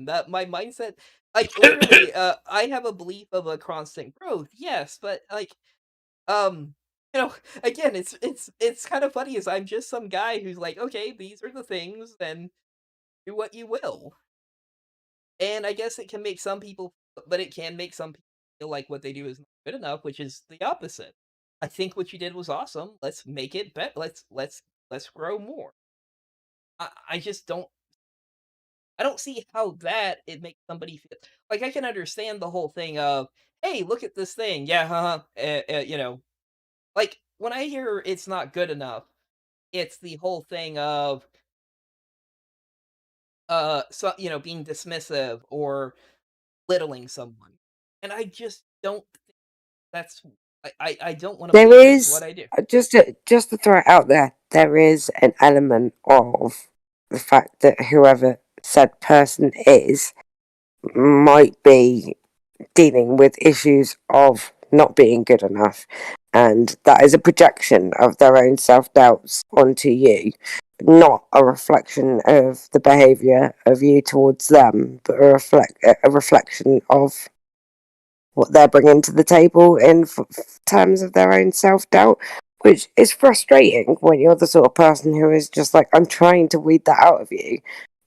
Speaker 1: That my mindset, like, literally, I have a belief of a constant growth, yes, but like, again, it's kind of funny as I'm just some guy who's like, okay, these are the things, and do what you will. And I guess it can make some people, but it can make some people feel like what they do is not good enough, which is the opposite. I think what you did was awesome. Let's make it better. Let's grow more. I just don't. I don't see how that it makes somebody feel like I can understand the whole thing of, hey, look at this thing. Yeah, like when I hear it's not good enough, it's the whole thing of so being dismissive or littling someone. And I just don't think that's I don't want to
Speaker 2: There
Speaker 1: believe
Speaker 2: is
Speaker 1: that's what I do.
Speaker 2: just to throw it out there. There is an element of the fact that whoever said person is might be dealing with issues of not being good enough, and that is a projection of their own self-doubts onto you, not a reflection of the behavior of you towards them, but a reflection of what they're bringing to the table in terms of their own self-doubt, which is frustrating when you're the sort of person who is just like, I'm trying to weed that out of you,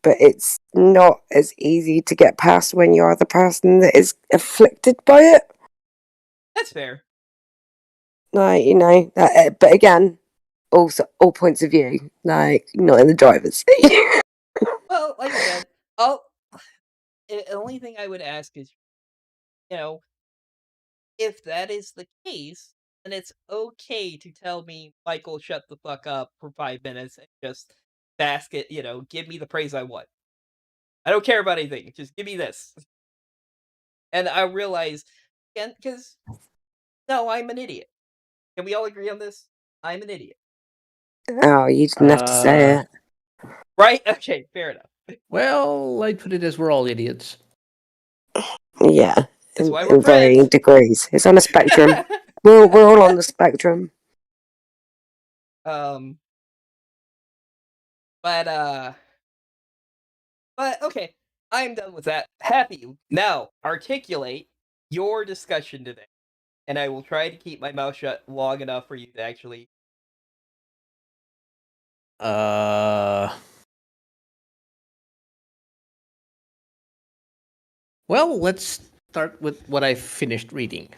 Speaker 2: but it's not as easy to get past when you're the person that is afflicted by it.
Speaker 1: That's fair.
Speaker 2: Like, but again, also all points of view, like, not in the driver's seat.
Speaker 1: Well, like I said, the only thing I would ask is, if that is the case, then it's okay to tell me, Michael, shut the fuck up for 5 minutes and just bask it, give me the praise I want. I don't care about anything. Just give me this. And I realize, and because, no, I'm an idiot. Can we all agree on this? I'm an idiot.
Speaker 2: Oh, you didn't have to say it.
Speaker 1: Right? Okay, fair enough.
Speaker 3: Well, I'd put it as we're all idiots.
Speaker 2: Yeah.
Speaker 1: That's why we're
Speaker 2: in varying
Speaker 1: friends.
Speaker 2: degrees. It's on a spectrum. we're all on the spectrum.
Speaker 1: But okay, I'm done with that. Happy now. Articulate your discussion today, and I will try to keep my mouth shut long enough for you to actually.
Speaker 3: Well, let's start with what I finished reading.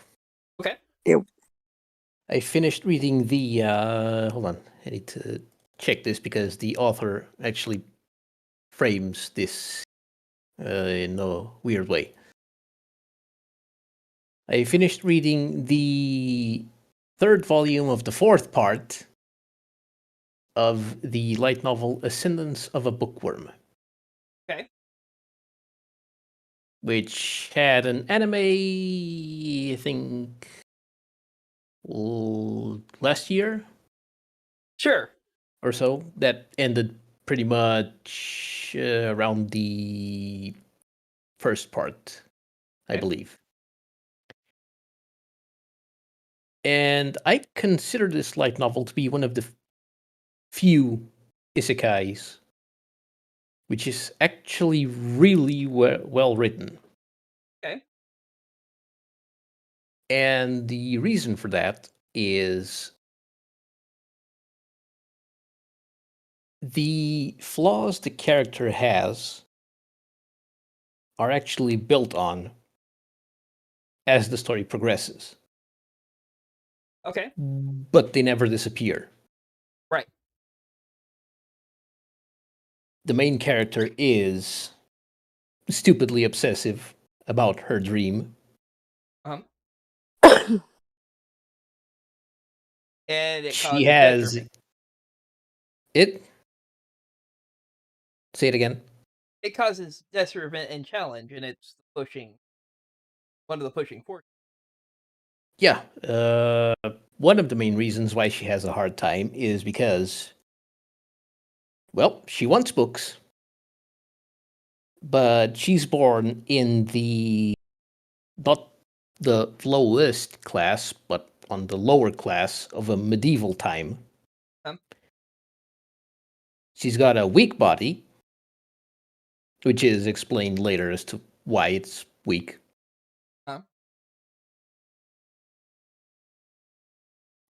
Speaker 1: Okay.
Speaker 2: Yep.
Speaker 3: I finished reading the. Hold on, I need to check this because the author actually frames this in a weird way. I finished reading the third volume of the fourth part of the light novel Ascendance of a Bookworm.
Speaker 1: Okay.
Speaker 3: Which had an anime, I think, last year
Speaker 1: Sure.
Speaker 3: or so, that ended pretty much around the first part, I
Speaker 1: Okay.
Speaker 3: believe. And I consider this light novel to be one of the few isekais which is actually really well written.
Speaker 1: Okay.
Speaker 3: And the reason for that is the flaws the character has are actually built on as the story progresses.
Speaker 1: Okay.
Speaker 3: But they never disappear.
Speaker 1: Right.
Speaker 3: The main character is stupidly obsessive about her dream.
Speaker 1: Um. And it
Speaker 3: She
Speaker 1: causes
Speaker 3: has
Speaker 1: detriment.
Speaker 3: it. Say it again.
Speaker 1: It causes detriment and challenge, and it's one of the pushing forces.
Speaker 3: Yeah. One of the main reasons why she has a hard time is because, well, she wants books, but she's born in not the lowest class, but on the lower class of a medieval time.
Speaker 1: Um.
Speaker 3: She's got a weak body, which is explained later as to why it's weak.
Speaker 1: Um.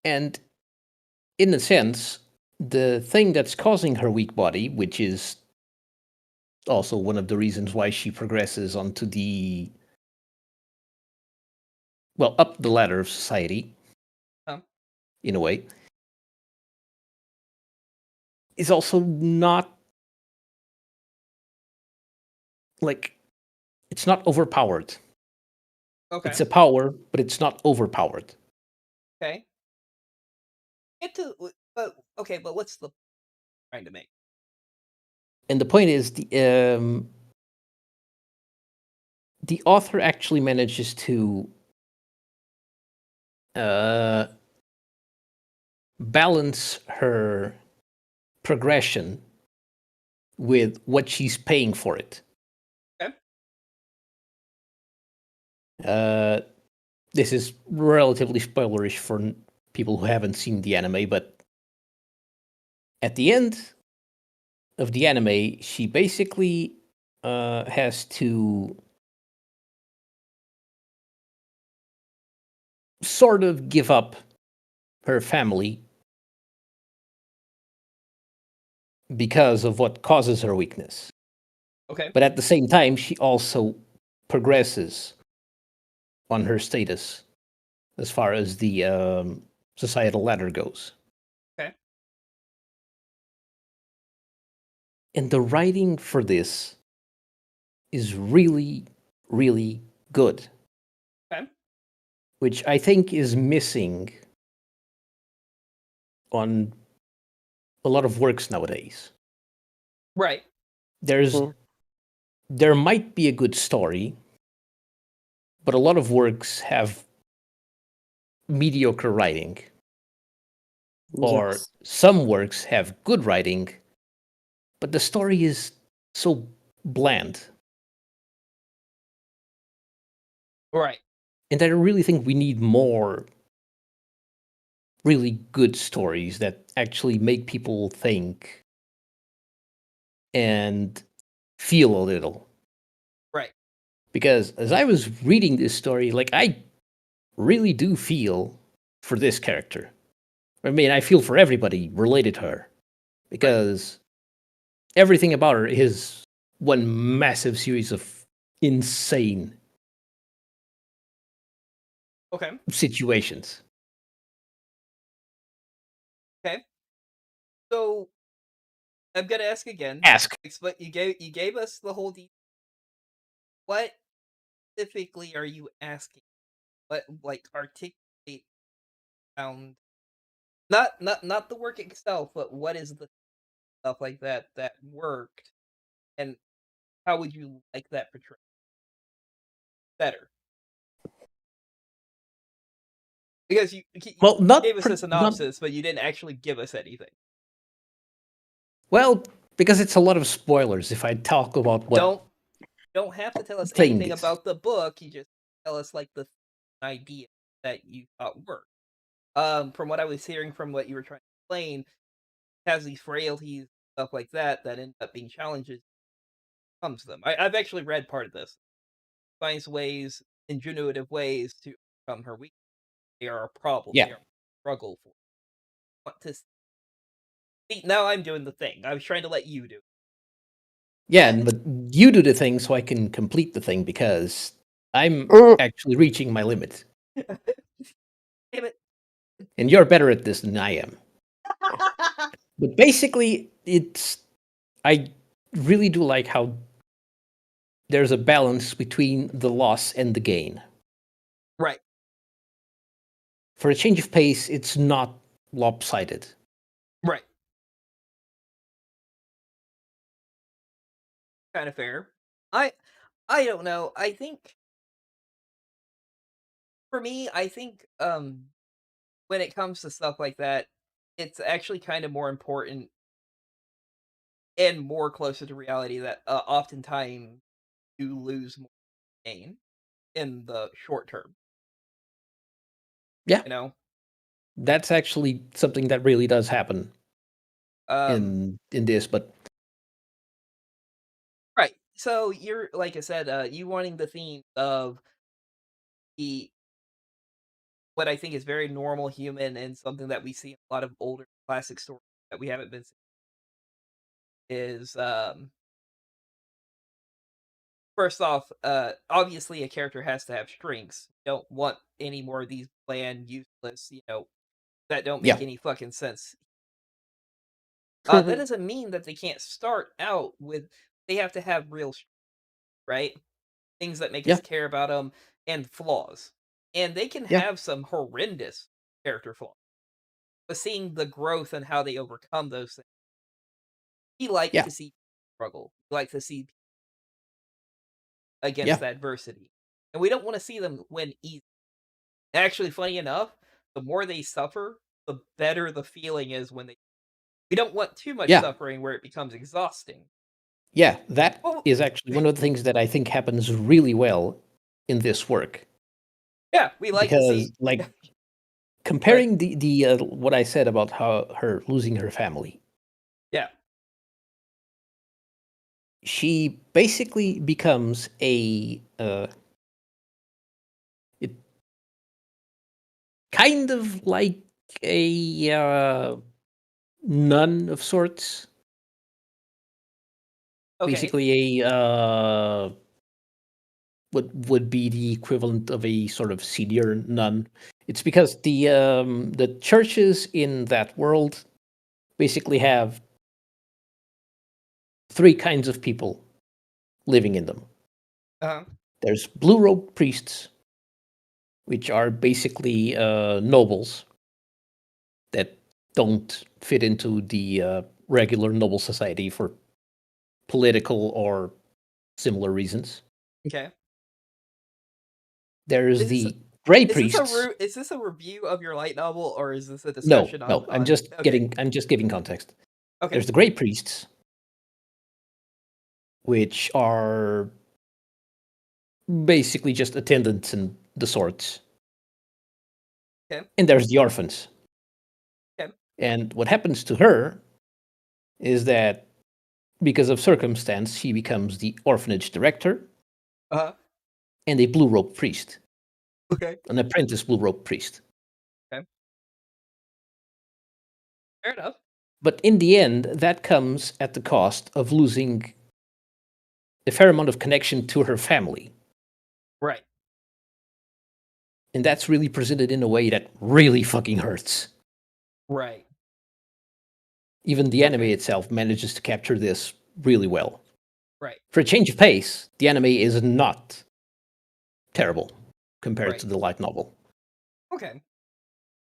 Speaker 3: And in a sense, the thing that's causing her weak body, which is also one of the reasons why she progresses onto up the ladder of society,
Speaker 1: Um.
Speaker 3: in a way, is also not like, it's not overpowered.
Speaker 1: Okay.
Speaker 3: It's a power, but it's not overpowered.
Speaker 1: Okay. But what's the trying to make?
Speaker 3: And the point is, the author actually manages to balance her progression with what she's paying for it.
Speaker 1: Okay.
Speaker 3: This is relatively spoilerish for people who haven't seen the anime, but at the end of the anime, she basically has to sort of give up her family because of what causes her weakness.
Speaker 1: Okay.
Speaker 3: But at the same time, she also progresses on her status as far as the societal ladder goes.
Speaker 1: Okay.
Speaker 3: And the writing for this is really, really good.
Speaker 1: Okay.
Speaker 3: Which I think is missing on a lot of works nowadays.
Speaker 1: Right.
Speaker 3: There might be a good story, but a lot of works have mediocre writing. Or
Speaker 2: Yes.
Speaker 3: some works have good writing, but the story is so bland.
Speaker 1: Right.
Speaker 3: And I really think we need more really good stories that actually make people think and feel a little.
Speaker 1: Right.
Speaker 3: Because as I was reading this story, like, I really do feel for this character. I mean, I feel for everybody related to her. Because everything about her is one massive series of insane
Speaker 1: Okay.
Speaker 3: situations.
Speaker 1: Okay. So I'm gonna ask again.
Speaker 3: Ask.
Speaker 1: But you gave us the whole what specifically are you asking? What like articulate sound? Not the work itself, but what is the stuff like that that worked, and how would you like that portrayed better? Because you
Speaker 3: Well,
Speaker 1: gave us a
Speaker 3: not
Speaker 1: synopsis, but you didn't actually give us anything.
Speaker 3: well because it's a lot of spoilers if I talk about what
Speaker 1: Don't have to tell us
Speaker 3: thing
Speaker 1: anything
Speaker 3: is.
Speaker 1: about the book. You just tell us like the idea that you thought worked. From what I was hearing from what you were trying to explain, it has these frailties, stuff like that, that end up being challenges comes to them. I've actually read part of this. Finds ways, ingenuitive ways to overcome her weakness. They are a problem.
Speaker 3: Yeah.
Speaker 1: They are a struggle for. Want to see? Now I'm doing the thing. I was trying to let you do.
Speaker 3: Yeah, but you do the thing so I can complete the thing because I'm actually reaching my limit.
Speaker 1: Damn it!
Speaker 3: And you're better at this than I am. But basically, I really do like how there's a balance between the loss and the gain.
Speaker 1: Right.
Speaker 3: For a change of pace, it's not lopsided.
Speaker 1: Right. Kind of fair. I don't know. I think for me, I think when it comes to stuff like that, it's actually kind of more important and more closer to reality that oftentimes you lose more gain in the short term.
Speaker 3: Yeah.
Speaker 1: You know,
Speaker 3: That's actually something that really does happen
Speaker 1: um,
Speaker 3: in this, but
Speaker 1: right. So you're like I said, you wanting the theme of the what I think is very normal human and something that we see in a lot of older classic stories that we haven't been seeing is first off, obviously a character has to have strengths. Don't want any more of these bland, useless, that don't make
Speaker 3: yeah.
Speaker 1: any fucking sense. That doesn't mean that they can't start out with. They have to have real, right? Things that make
Speaker 3: Yeah.
Speaker 1: us care about them and flaws, and they can
Speaker 3: Yeah.
Speaker 1: have some horrendous character flaws. But seeing the growth and how they overcome those things, we like
Speaker 3: Yeah.
Speaker 1: to see struggle. We like to see
Speaker 3: Yeah.
Speaker 1: against adversity, and we don't want to see them win easy. Actually, funny enough, the more they suffer, the better the feeling is when they. We don't want too much
Speaker 3: Yeah.
Speaker 1: suffering where it becomes exhausting.
Speaker 3: Yeah, that
Speaker 1: Well,
Speaker 3: is actually one of the things that I think happens really well in this work.
Speaker 1: yeah, we like to see.
Speaker 3: Because, like, comparing the what I said about how her losing her family,
Speaker 1: Yeah.
Speaker 3: she basically becomes it kind of like a nun of sorts.
Speaker 1: Okay.
Speaker 3: Basically, a what would be the equivalent of a sort of senior nun. It's because the churches in that world basically have three kinds of people living in them.
Speaker 1: Uh-huh.
Speaker 3: There's blue robe priests, which are basically nobles that don't fit into the regular noble society for political or similar reasons.
Speaker 1: Okay.
Speaker 3: There's
Speaker 1: Is this
Speaker 3: the gray
Speaker 1: Is
Speaker 3: priests.
Speaker 1: is this a review of your light novel, or is this a
Speaker 3: No,
Speaker 1: discussion
Speaker 3: no.
Speaker 1: on
Speaker 3: I'm just
Speaker 1: okay.
Speaker 3: giving context.
Speaker 1: Okay.
Speaker 3: There's the gray priests, which are basically just attendants and the sorts.
Speaker 1: Okay.
Speaker 3: And there's the orphans.
Speaker 1: Okay.
Speaker 3: And what happens to her is that because of circumstance, she becomes the orphanage director
Speaker 1: Uh-huh.
Speaker 3: and a blue robe priest,
Speaker 1: Okay.
Speaker 3: an apprentice blue robe priest.
Speaker 1: Okay. Fair enough.
Speaker 3: But in the end, that comes at the cost of losing a fair amount of connection to her family.
Speaker 1: Right.
Speaker 3: And that's really presented in a way that really fucking hurts.
Speaker 1: Right.
Speaker 3: Even the anime
Speaker 1: Okay.
Speaker 3: itself manages to capture this really well.
Speaker 1: Right.
Speaker 3: For a change of pace, the anime is not terrible compared
Speaker 1: Right.
Speaker 3: to the light novel.
Speaker 1: Okay.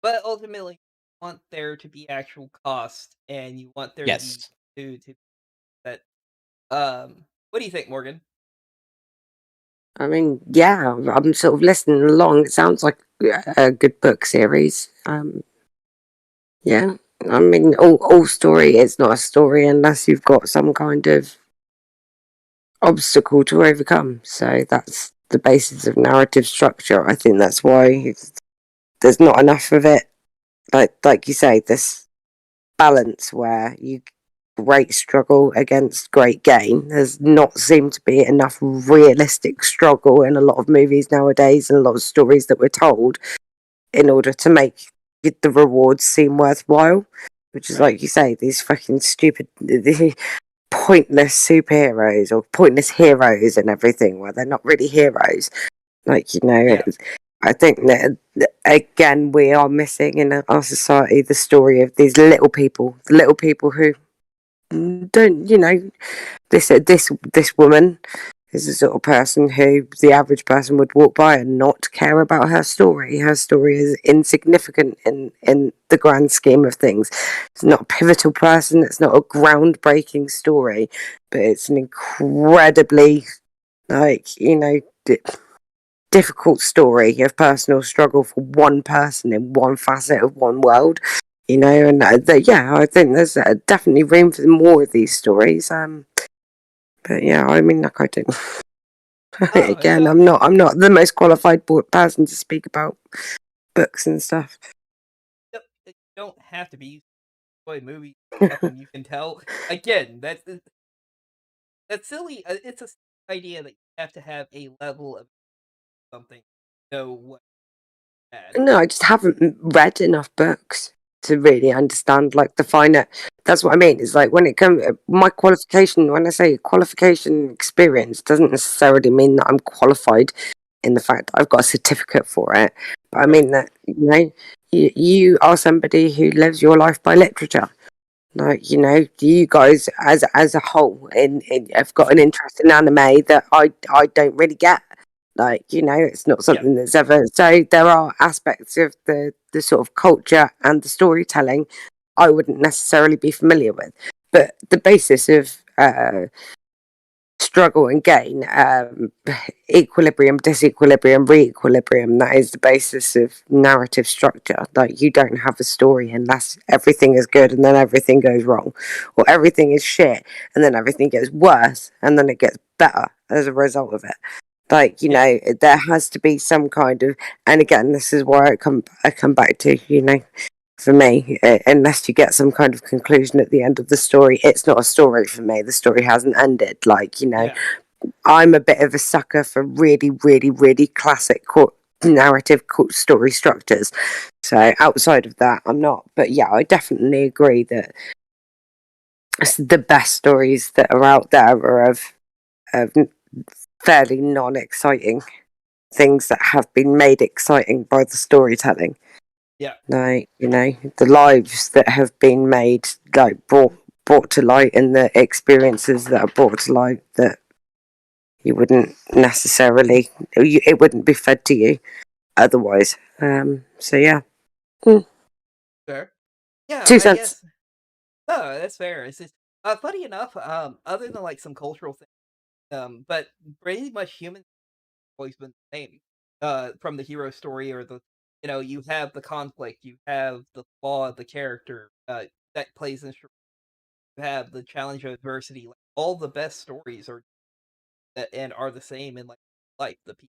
Speaker 1: But ultimately, you want there to be actual cost, and you want there
Speaker 3: Yes.
Speaker 1: to be that. What do you think, Morgan?
Speaker 2: I mean, yeah, I'm sort of listening along. It sounds like a good book series. Yeah, I mean, all story is not a story unless you've got some kind of obstacle to overcome. So that's the basis of narrative structure. I think that's why there's not enough of it. Like you say, this balance where you great struggle against great gain. There's not seemed to be enough realistic struggle in a lot of movies nowadays and a lot of stories that we're told in order to make the rewards seem worthwhile. Which is
Speaker 1: Right.
Speaker 2: like you say, these fucking stupid, pointless superheroes or pointless heroes and everything, where they're not really heroes. Like,
Speaker 1: Yeah.
Speaker 2: I think that again we are missing in our society the story of these little people, the little people who don't, this woman is the sort of person who the average person would walk by and not care about her story. Her story is insignificant in the grand scheme of things. It's not a pivotal person. It's not a groundbreaking story, but it's an incredibly, difficult story of personal struggle for one person in one facet of one world. And I think there's definitely room for more of these stories. But yeah, I mean, like I don't.
Speaker 1: Oh,
Speaker 2: Again, I'm not the most qualified person to speak about books and stuff.
Speaker 1: You don't have to be boy movie stuff, and you can tell. Again, that's silly. It's a silly idea that you have to have a level of something to know what bad.
Speaker 2: No, I just haven't read enough books to really understand like the finer. That's what I mean. It's like when it comes my qualification. When I say qualification experience, doesn't necessarily mean that I'm qualified in the fact that I've got a certificate for it. But I
Speaker 1: Right.
Speaker 2: mean that you are somebody who lives your life by literature. Like, you guys as a whole have got an interest in anime that I don't really get. Like, it's not something that's ever. So there are aspects of the sort of culture and the storytelling I wouldn't necessarily be familiar with. But the basis of struggle and gain, equilibrium, disequilibrium, re-equilibrium, that is the basis of narrative structure. Like, you don't have a story unless everything is good and then everything goes wrong, or everything is shit and then everything gets worse and then it gets better as a result of it. Like, there has to be some kind of, and again, this is where I come back to, for me, unless you get some kind of conclusion at the end of the story, it's not a story for me. The story hasn't ended. Like, I'm a bit of a sucker for really, really, really classic narrative story structures. So outside of that, I'm not. But yeah, I definitely agree that the best stories that are out there are of fairly non-exciting things that have been made exciting by the storytelling.
Speaker 1: Yeah.
Speaker 2: Like, the lives that have been made, like brought to light, and the experiences that are brought to light that you wouldn't necessarily, it wouldn't be fed to you otherwise. So yeah.
Speaker 1: Fair. Yeah,
Speaker 2: 2
Speaker 1: I
Speaker 2: cents.
Speaker 1: guess. Oh, that's fair. It's just funny enough. Other than like some cultural things, but pretty much humans have always been the same. From the hero story or you have the conflict, you have the flaw of the character. That plays in. You have the challenge of adversity. Like, all the best stories are and are the same in like the people,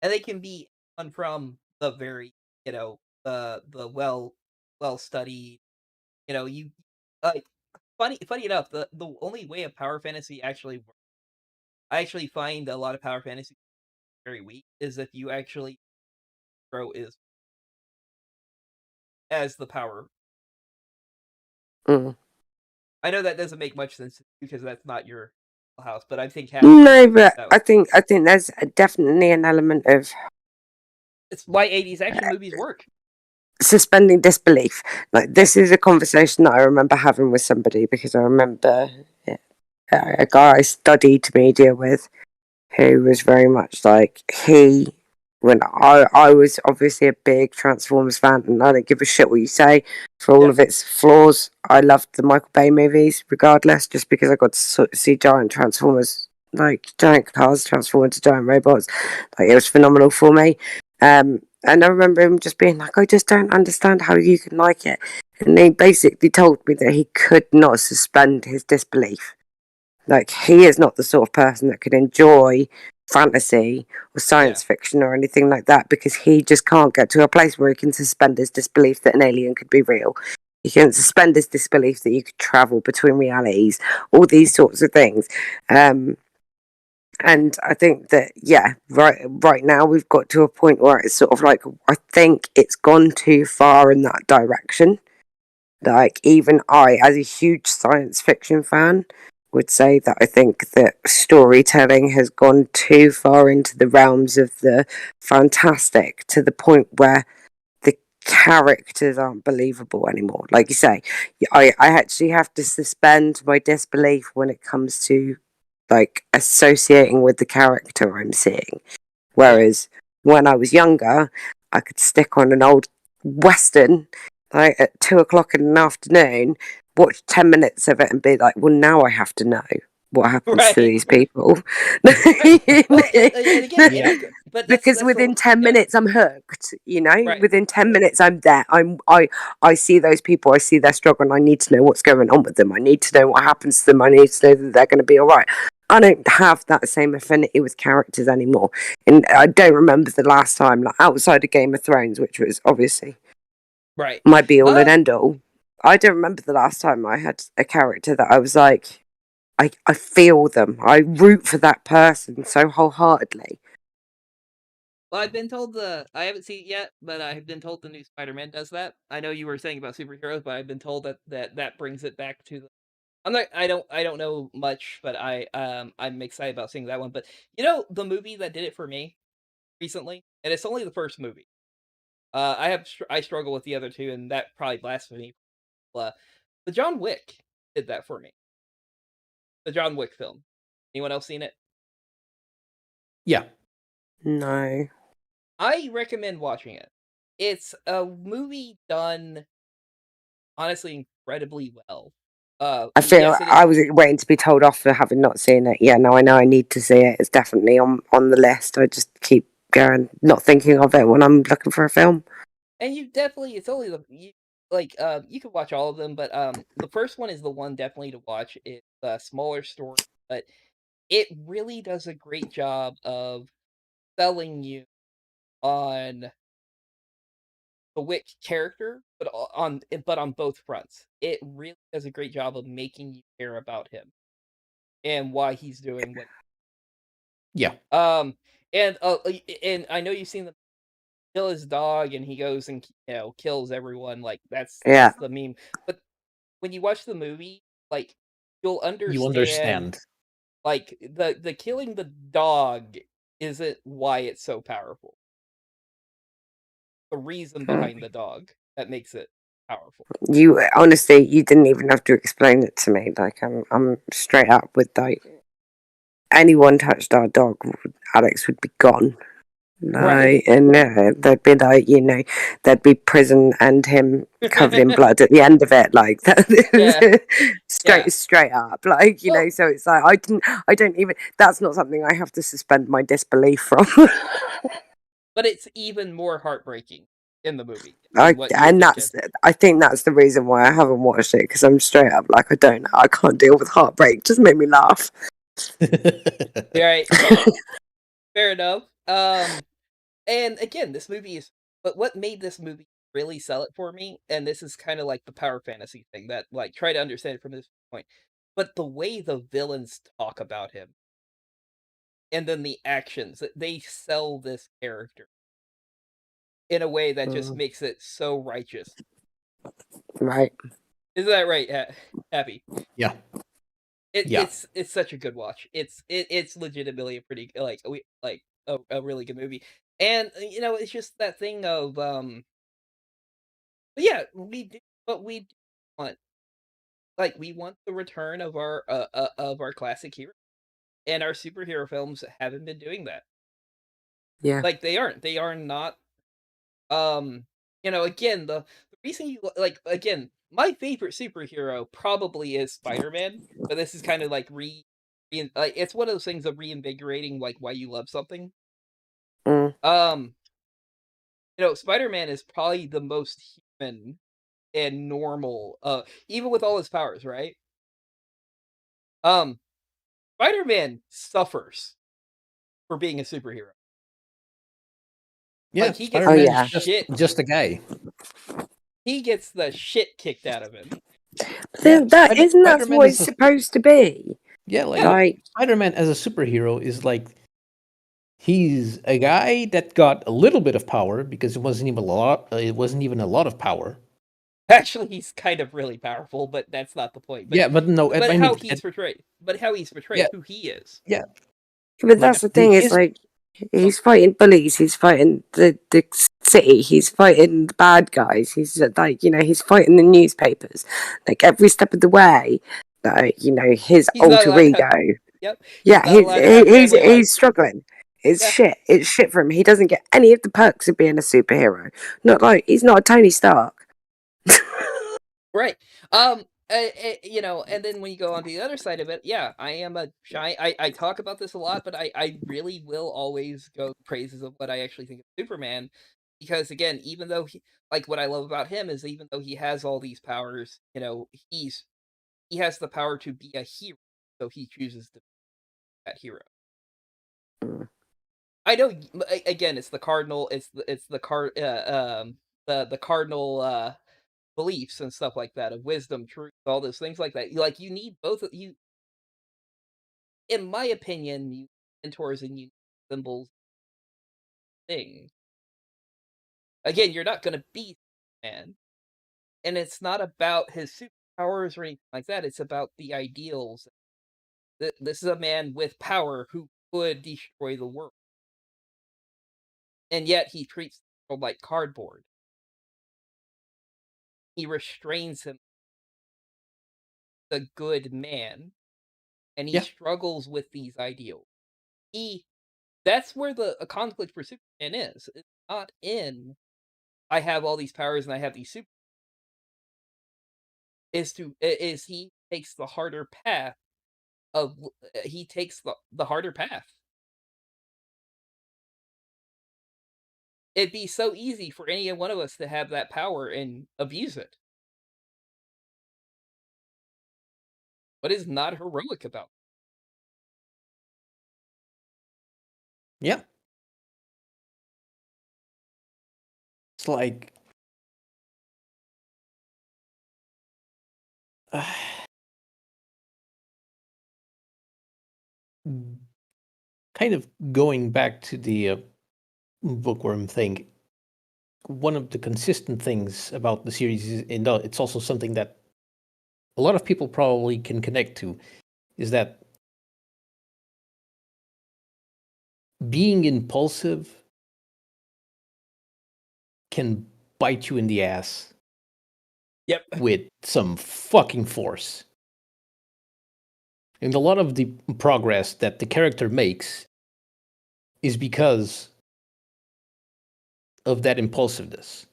Speaker 1: and they can be one from the very the well studied. You like funny enough, the only way a power fantasy actually works, I actually find a lot of power fantasy very weak, is if you actually grow is as the power.
Speaker 2: Mm.
Speaker 1: I know that doesn't make much sense because that's not your house, but I think half
Speaker 2: No, but
Speaker 1: that
Speaker 2: I think there's definitely an element of
Speaker 1: it's why 80s action movies work.
Speaker 2: suspending disbelief. Like, this is a conversation that I remember having with somebody, because I remember a guy I studied media with, who was very much like when I was obviously a big Transformers fan, and I don't give a shit what you say for all of its flaws. I loved the Michael Bay movies regardless, just because I got to see giant Transformers, like giant cars transform into giant robots. Like, it was phenomenal for me. And I remember him just being like, I just don't understand how you can like it. And he basically told me that he could not suspend his disbelief. Like, he is not the sort of person that could enjoy fantasy or science fiction or anything like that, because he just can't get to a place where he can suspend his disbelief that an alien could be real. He can suspend his disbelief that you could travel between realities, all these sorts of things. And I think that, right now we've got to a point where it's sort of like, I think it's gone too far in that direction. Like, even I, as a huge science fiction fan, would say that I think that storytelling has gone too far into the realms of the fantastic, to the point where the characters aren't believable anymore. Like you say, I actually have to suspend my disbelief when it comes to, like, associating with the character I'm seeing. Whereas when I was younger, I could stick on an old Western, like, at 2 o'clock in the afternoon, watch 10 minutes of it and be like, well, now I have to know what happens to these people.
Speaker 1: Well, and again, but
Speaker 2: Because within 10 minutes I'm hooked, within 10 minutes I'm there. I see those people, I see their struggle, and I need to know what's going on with them. I need to know what happens to them. I need to know that they're going to be all right. I don't have that same affinity with characters anymore, and I don't remember the last time, like, outside of Game of Thrones, which was obviously my be all and end all. I don't remember the last time I had a character that I was like, I feel them. I root for that person so wholeheartedly.
Speaker 1: Well, I've been told I haven't seen it yet, but I've been told the new Spider-Man does that. I know you were saying about superheroes, but I've been told that brings it back to the. I don't know much, but I'm excited about seeing that one. But the movie that did it for me recently, and it's only the first movie. I struggle with the other two, and that probably blasphemy. The John Wick did that for me. The John Wick film. Anyone else seen it?
Speaker 3: Yeah.
Speaker 2: No.
Speaker 1: I recommend watching it. It's a movie done, honestly, incredibly well.
Speaker 2: I feel I was waiting to be told off for having not seen it. Yeah, no, I know I need to see it. It's definitely on the list. I just keep going, not thinking of it when I'm looking for a film.
Speaker 1: And you definitely, it's only you can watch all of them, but the first one is the one definitely to watch. It's a smaller story, but it really does a great job of selling you on the Wick character, but on both fronts. It really does a great job of making you care about him and why he's doing what.
Speaker 3: Yeah.
Speaker 1: And I know you've seen the kill his dog, and he goes and kills everyone. Like that's the meme. But when you watch the movie, like you'll understand.
Speaker 3: You understand.
Speaker 1: Like the killing the dog isn't why it's so powerful. The reason behind the dog that makes it powerful.
Speaker 2: You honestly, you didn't even have to explain it to me. Like, I'm straight up with, like, anyone touched our dog, Alex would be gone. Right. And there'd be, like, there'd be prison and him covered in blood at the end of it, like that. Straight up, like, so it's like I don't even, that's not something I have to suspend my disbelief from.
Speaker 1: But it's even more heartbreaking in the movie.
Speaker 2: I think that's the reason why I haven't watched it, because I'm straight up like, I can't deal with heartbreak. Just make me laugh.
Speaker 1: Right. Fair enough. And again, this movie is. But what made this movie really sell it for me, and this is kind of like the power fantasy thing that, like, try to understand it from this point. But the way the villains talk about him, and then the actions, they sell this character in a way that just makes it so righteous.
Speaker 2: Right.
Speaker 1: Isn't that right, Happy?
Speaker 3: Yeah.
Speaker 1: It's such a good watch. It's legitimately a pretty a really good movie. And it's just that thing of yeah, we do what we want like we want the return of our classic hero, and our superhero films haven't been doing that.
Speaker 2: Yeah.
Speaker 1: Like they aren't. They are not. Again, the reason like again, my favorite superhero probably is Spider-Man, but this is kind of like like it's one of those things of reinvigorating like why you love something.
Speaker 2: Mm.
Speaker 1: Um, Spider-Man is probably the most human and normal, even with all his powers, right? Um, Spider-Man suffers for being a superhero.
Speaker 3: Yeah,
Speaker 1: Like he gets
Speaker 2: Oh,
Speaker 1: the
Speaker 3: Spider-Man is
Speaker 2: yeah.
Speaker 1: shit
Speaker 3: just a guy.
Speaker 1: he gets the shit kicked out of him.
Speaker 3: Yeah,
Speaker 2: Isn't that
Speaker 3: Spider-Man
Speaker 2: what
Speaker 3: is
Speaker 2: it's supposed to be?
Speaker 3: yeah, like
Speaker 1: Yeah.
Speaker 2: Like,
Speaker 3: Spider-Man as a superhero is like he's a guy that got a little bit of power because it wasn't even a lot. It wasn't even a lot of power.
Speaker 1: Actually, he's kind of really powerful, but that's not the point. But
Speaker 3: Yeah, but no,
Speaker 1: but
Speaker 3: I
Speaker 1: how
Speaker 3: mean,
Speaker 1: he's portrayed. But how he's
Speaker 3: yeah,
Speaker 1: portrayed, who he is.
Speaker 3: yeah,
Speaker 2: but
Speaker 3: like
Speaker 2: that's the thing. Is
Speaker 3: his
Speaker 2: like he's fighting bullies. He's fighting the city. He's fighting the bad guys. He's like he's fighting the newspapers. Like every step of the way, his
Speaker 1: He's not
Speaker 2: alter
Speaker 1: allowed to have.
Speaker 2: ego.
Speaker 1: Yep. He's
Speaker 2: Yeah,
Speaker 1: not allowed to have family life.
Speaker 2: he's struggling. It's
Speaker 1: Yeah.
Speaker 2: shit. It's shit for him. He doesn't get any of the perks of being a superhero. Not like he's not a Tony Stark.
Speaker 1: Right. And then when you go on to the other side of it, yeah, I am a shy. I talk about this a lot, but I really will always go praises of what I actually think of Superman, because again, even though what I love about him is even though he has all these powers, he has the power to be a hero, so he chooses to be that hero.
Speaker 2: Mm.
Speaker 1: I know. Again, it's the cardinal. It's the card. The cardinal beliefs and stuff like that of wisdom, truth, all those things like that. Like you need both of you. In my opinion, you mentors and you symbols thing. Again, you're not going to be man, and it's not about his superpowers or anything like that. It's about the ideals. This is a man with power who could destroy the world, and yet he treats the world like cardboard. He restrains him, the good man, and he
Speaker 3: yeah,
Speaker 1: struggles with these ideals. He That's where the a conflict for Superman is. It's not in I have all these powers and I have these super is he takes the harder path he takes the harder path. It'd be so easy for any one of us to have that power and abuse it. What is not heroic about
Speaker 3: yeah. It's like kind of going back to the bookworm thing. One of the consistent things about the series is, and it's also something that a lot of people probably can connect to, is that being impulsive can bite you in the ass
Speaker 1: Yep.
Speaker 3: with some fucking force. And a lot of the progress that the character makes is because of that impulsiveness.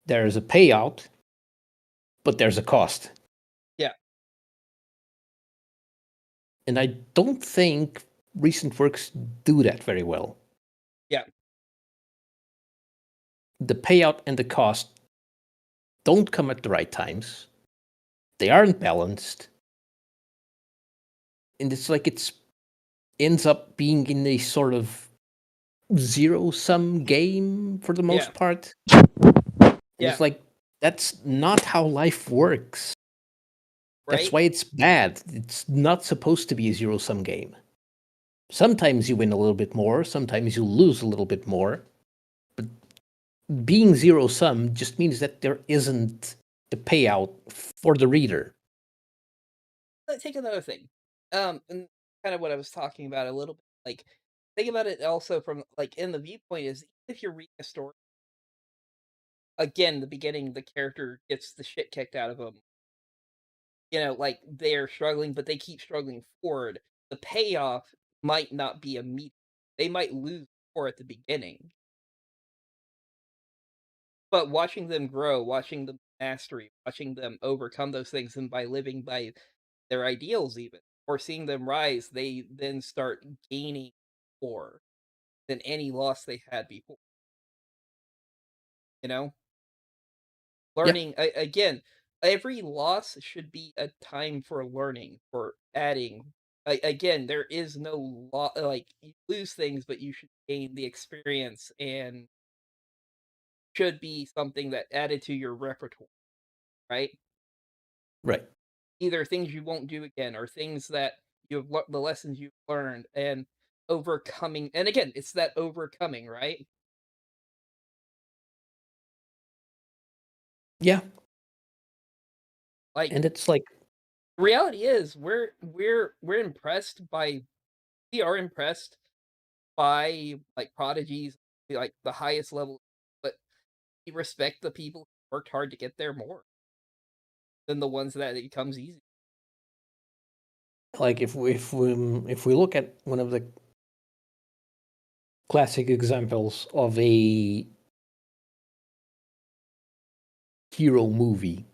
Speaker 3: There's a payout, but there's a cost.
Speaker 1: Yeah.
Speaker 3: And I don't think recent works do that very well.
Speaker 1: Yeah.
Speaker 3: The payout and the cost don't come at the right times. They aren't balanced. And it's like it's ends up being in a sort of zero-sum game for the most
Speaker 1: Yeah.
Speaker 3: part. And
Speaker 1: Yeah.
Speaker 3: it's like that's not how life works. That's
Speaker 1: Right?
Speaker 3: why it's bad. It's not supposed to be a zero-sum game. Sometimes you win a little bit more, sometimes you lose a little bit more. But being zero-sum just means that there isn't a payout for the reader.
Speaker 1: Let's take another thing. And kind of what I was talking about a little bit. Like, think about it also from in the viewpoint is if you're reading a story, again, the beginning, the character gets the shit kicked out of him like they're struggling, but they keep struggling forward. The payoff might not be immediate. They might lose more at the beginning. But watching them grow, watching them mastery, watching them overcome those things, and by living by their ideals even, or seeing them rise, they then start gaining more than any loss they had before. You know? Learning again, every loss should be a time for learning, for adding. Again, there is no like you lose things, but you should gain the experience and should be something that added to your repertoire, right?
Speaker 3: Right.
Speaker 1: Either things you won't do again or things that the lessons you've learned and overcoming. And again, it's that overcoming, right?
Speaker 3: Yeah.
Speaker 1: Like
Speaker 3: And it's like,
Speaker 1: reality is we're impressed by we are impressed by like prodigies, like the highest level, but we respect the people who worked hard to get there more than the ones that it comes easy.
Speaker 3: like if we look at one of the classic examples of a hero movie,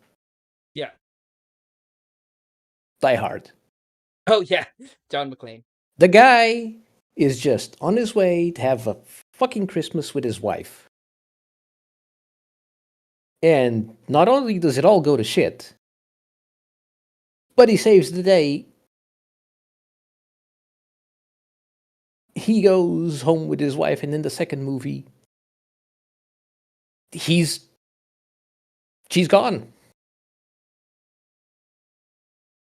Speaker 1: Yeah.
Speaker 3: Die Hard.
Speaker 1: Oh yeah, John McClane.
Speaker 3: The guy is just on his way to have a fucking Christmas with his wife. And not only does it all go to shit, but he saves the day. He goes home with his wife, and in the second movie, she's gone.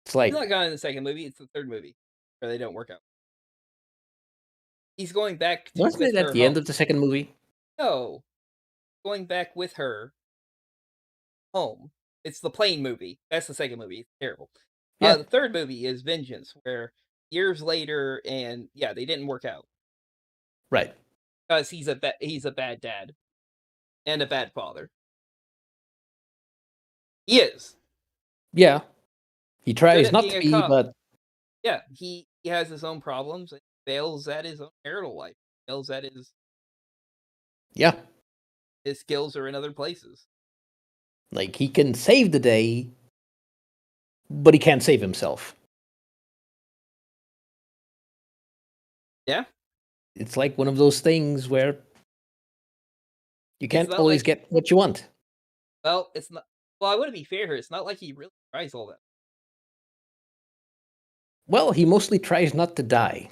Speaker 3: It's like,
Speaker 1: He's not gone in the second movie, it's the third movie where they don't work out. He's going back to
Speaker 3: wasn't
Speaker 1: with
Speaker 3: it at
Speaker 1: her
Speaker 3: the end
Speaker 1: home.
Speaker 3: of the second movie?
Speaker 1: No. Going back with her home. It's the plane movie. That's the second movie. It's terrible.
Speaker 3: Yeah.
Speaker 1: The third movie is Vengeance, where years later, and yeah, they didn't work out
Speaker 3: Right.
Speaker 1: because he's a bad dad and a bad father. He is.
Speaker 3: Yeah. He tries
Speaker 1: at
Speaker 3: not
Speaker 1: being
Speaker 3: to
Speaker 1: a
Speaker 3: be,
Speaker 1: cop.
Speaker 3: but
Speaker 1: Yeah, he has his own problems and fails at his own marital life. Fails at
Speaker 3: yeah,
Speaker 1: his skills are in other places.
Speaker 3: like he can save the day, but he can't save himself.
Speaker 1: Yeah.
Speaker 3: It's like one of those things where you can't
Speaker 1: not
Speaker 3: always
Speaker 1: like-
Speaker 3: get what you want.
Speaker 1: Well, it's not. Well, I want to be fair here. It's not like he really tries all that.
Speaker 3: Well, he mostly tries not to die.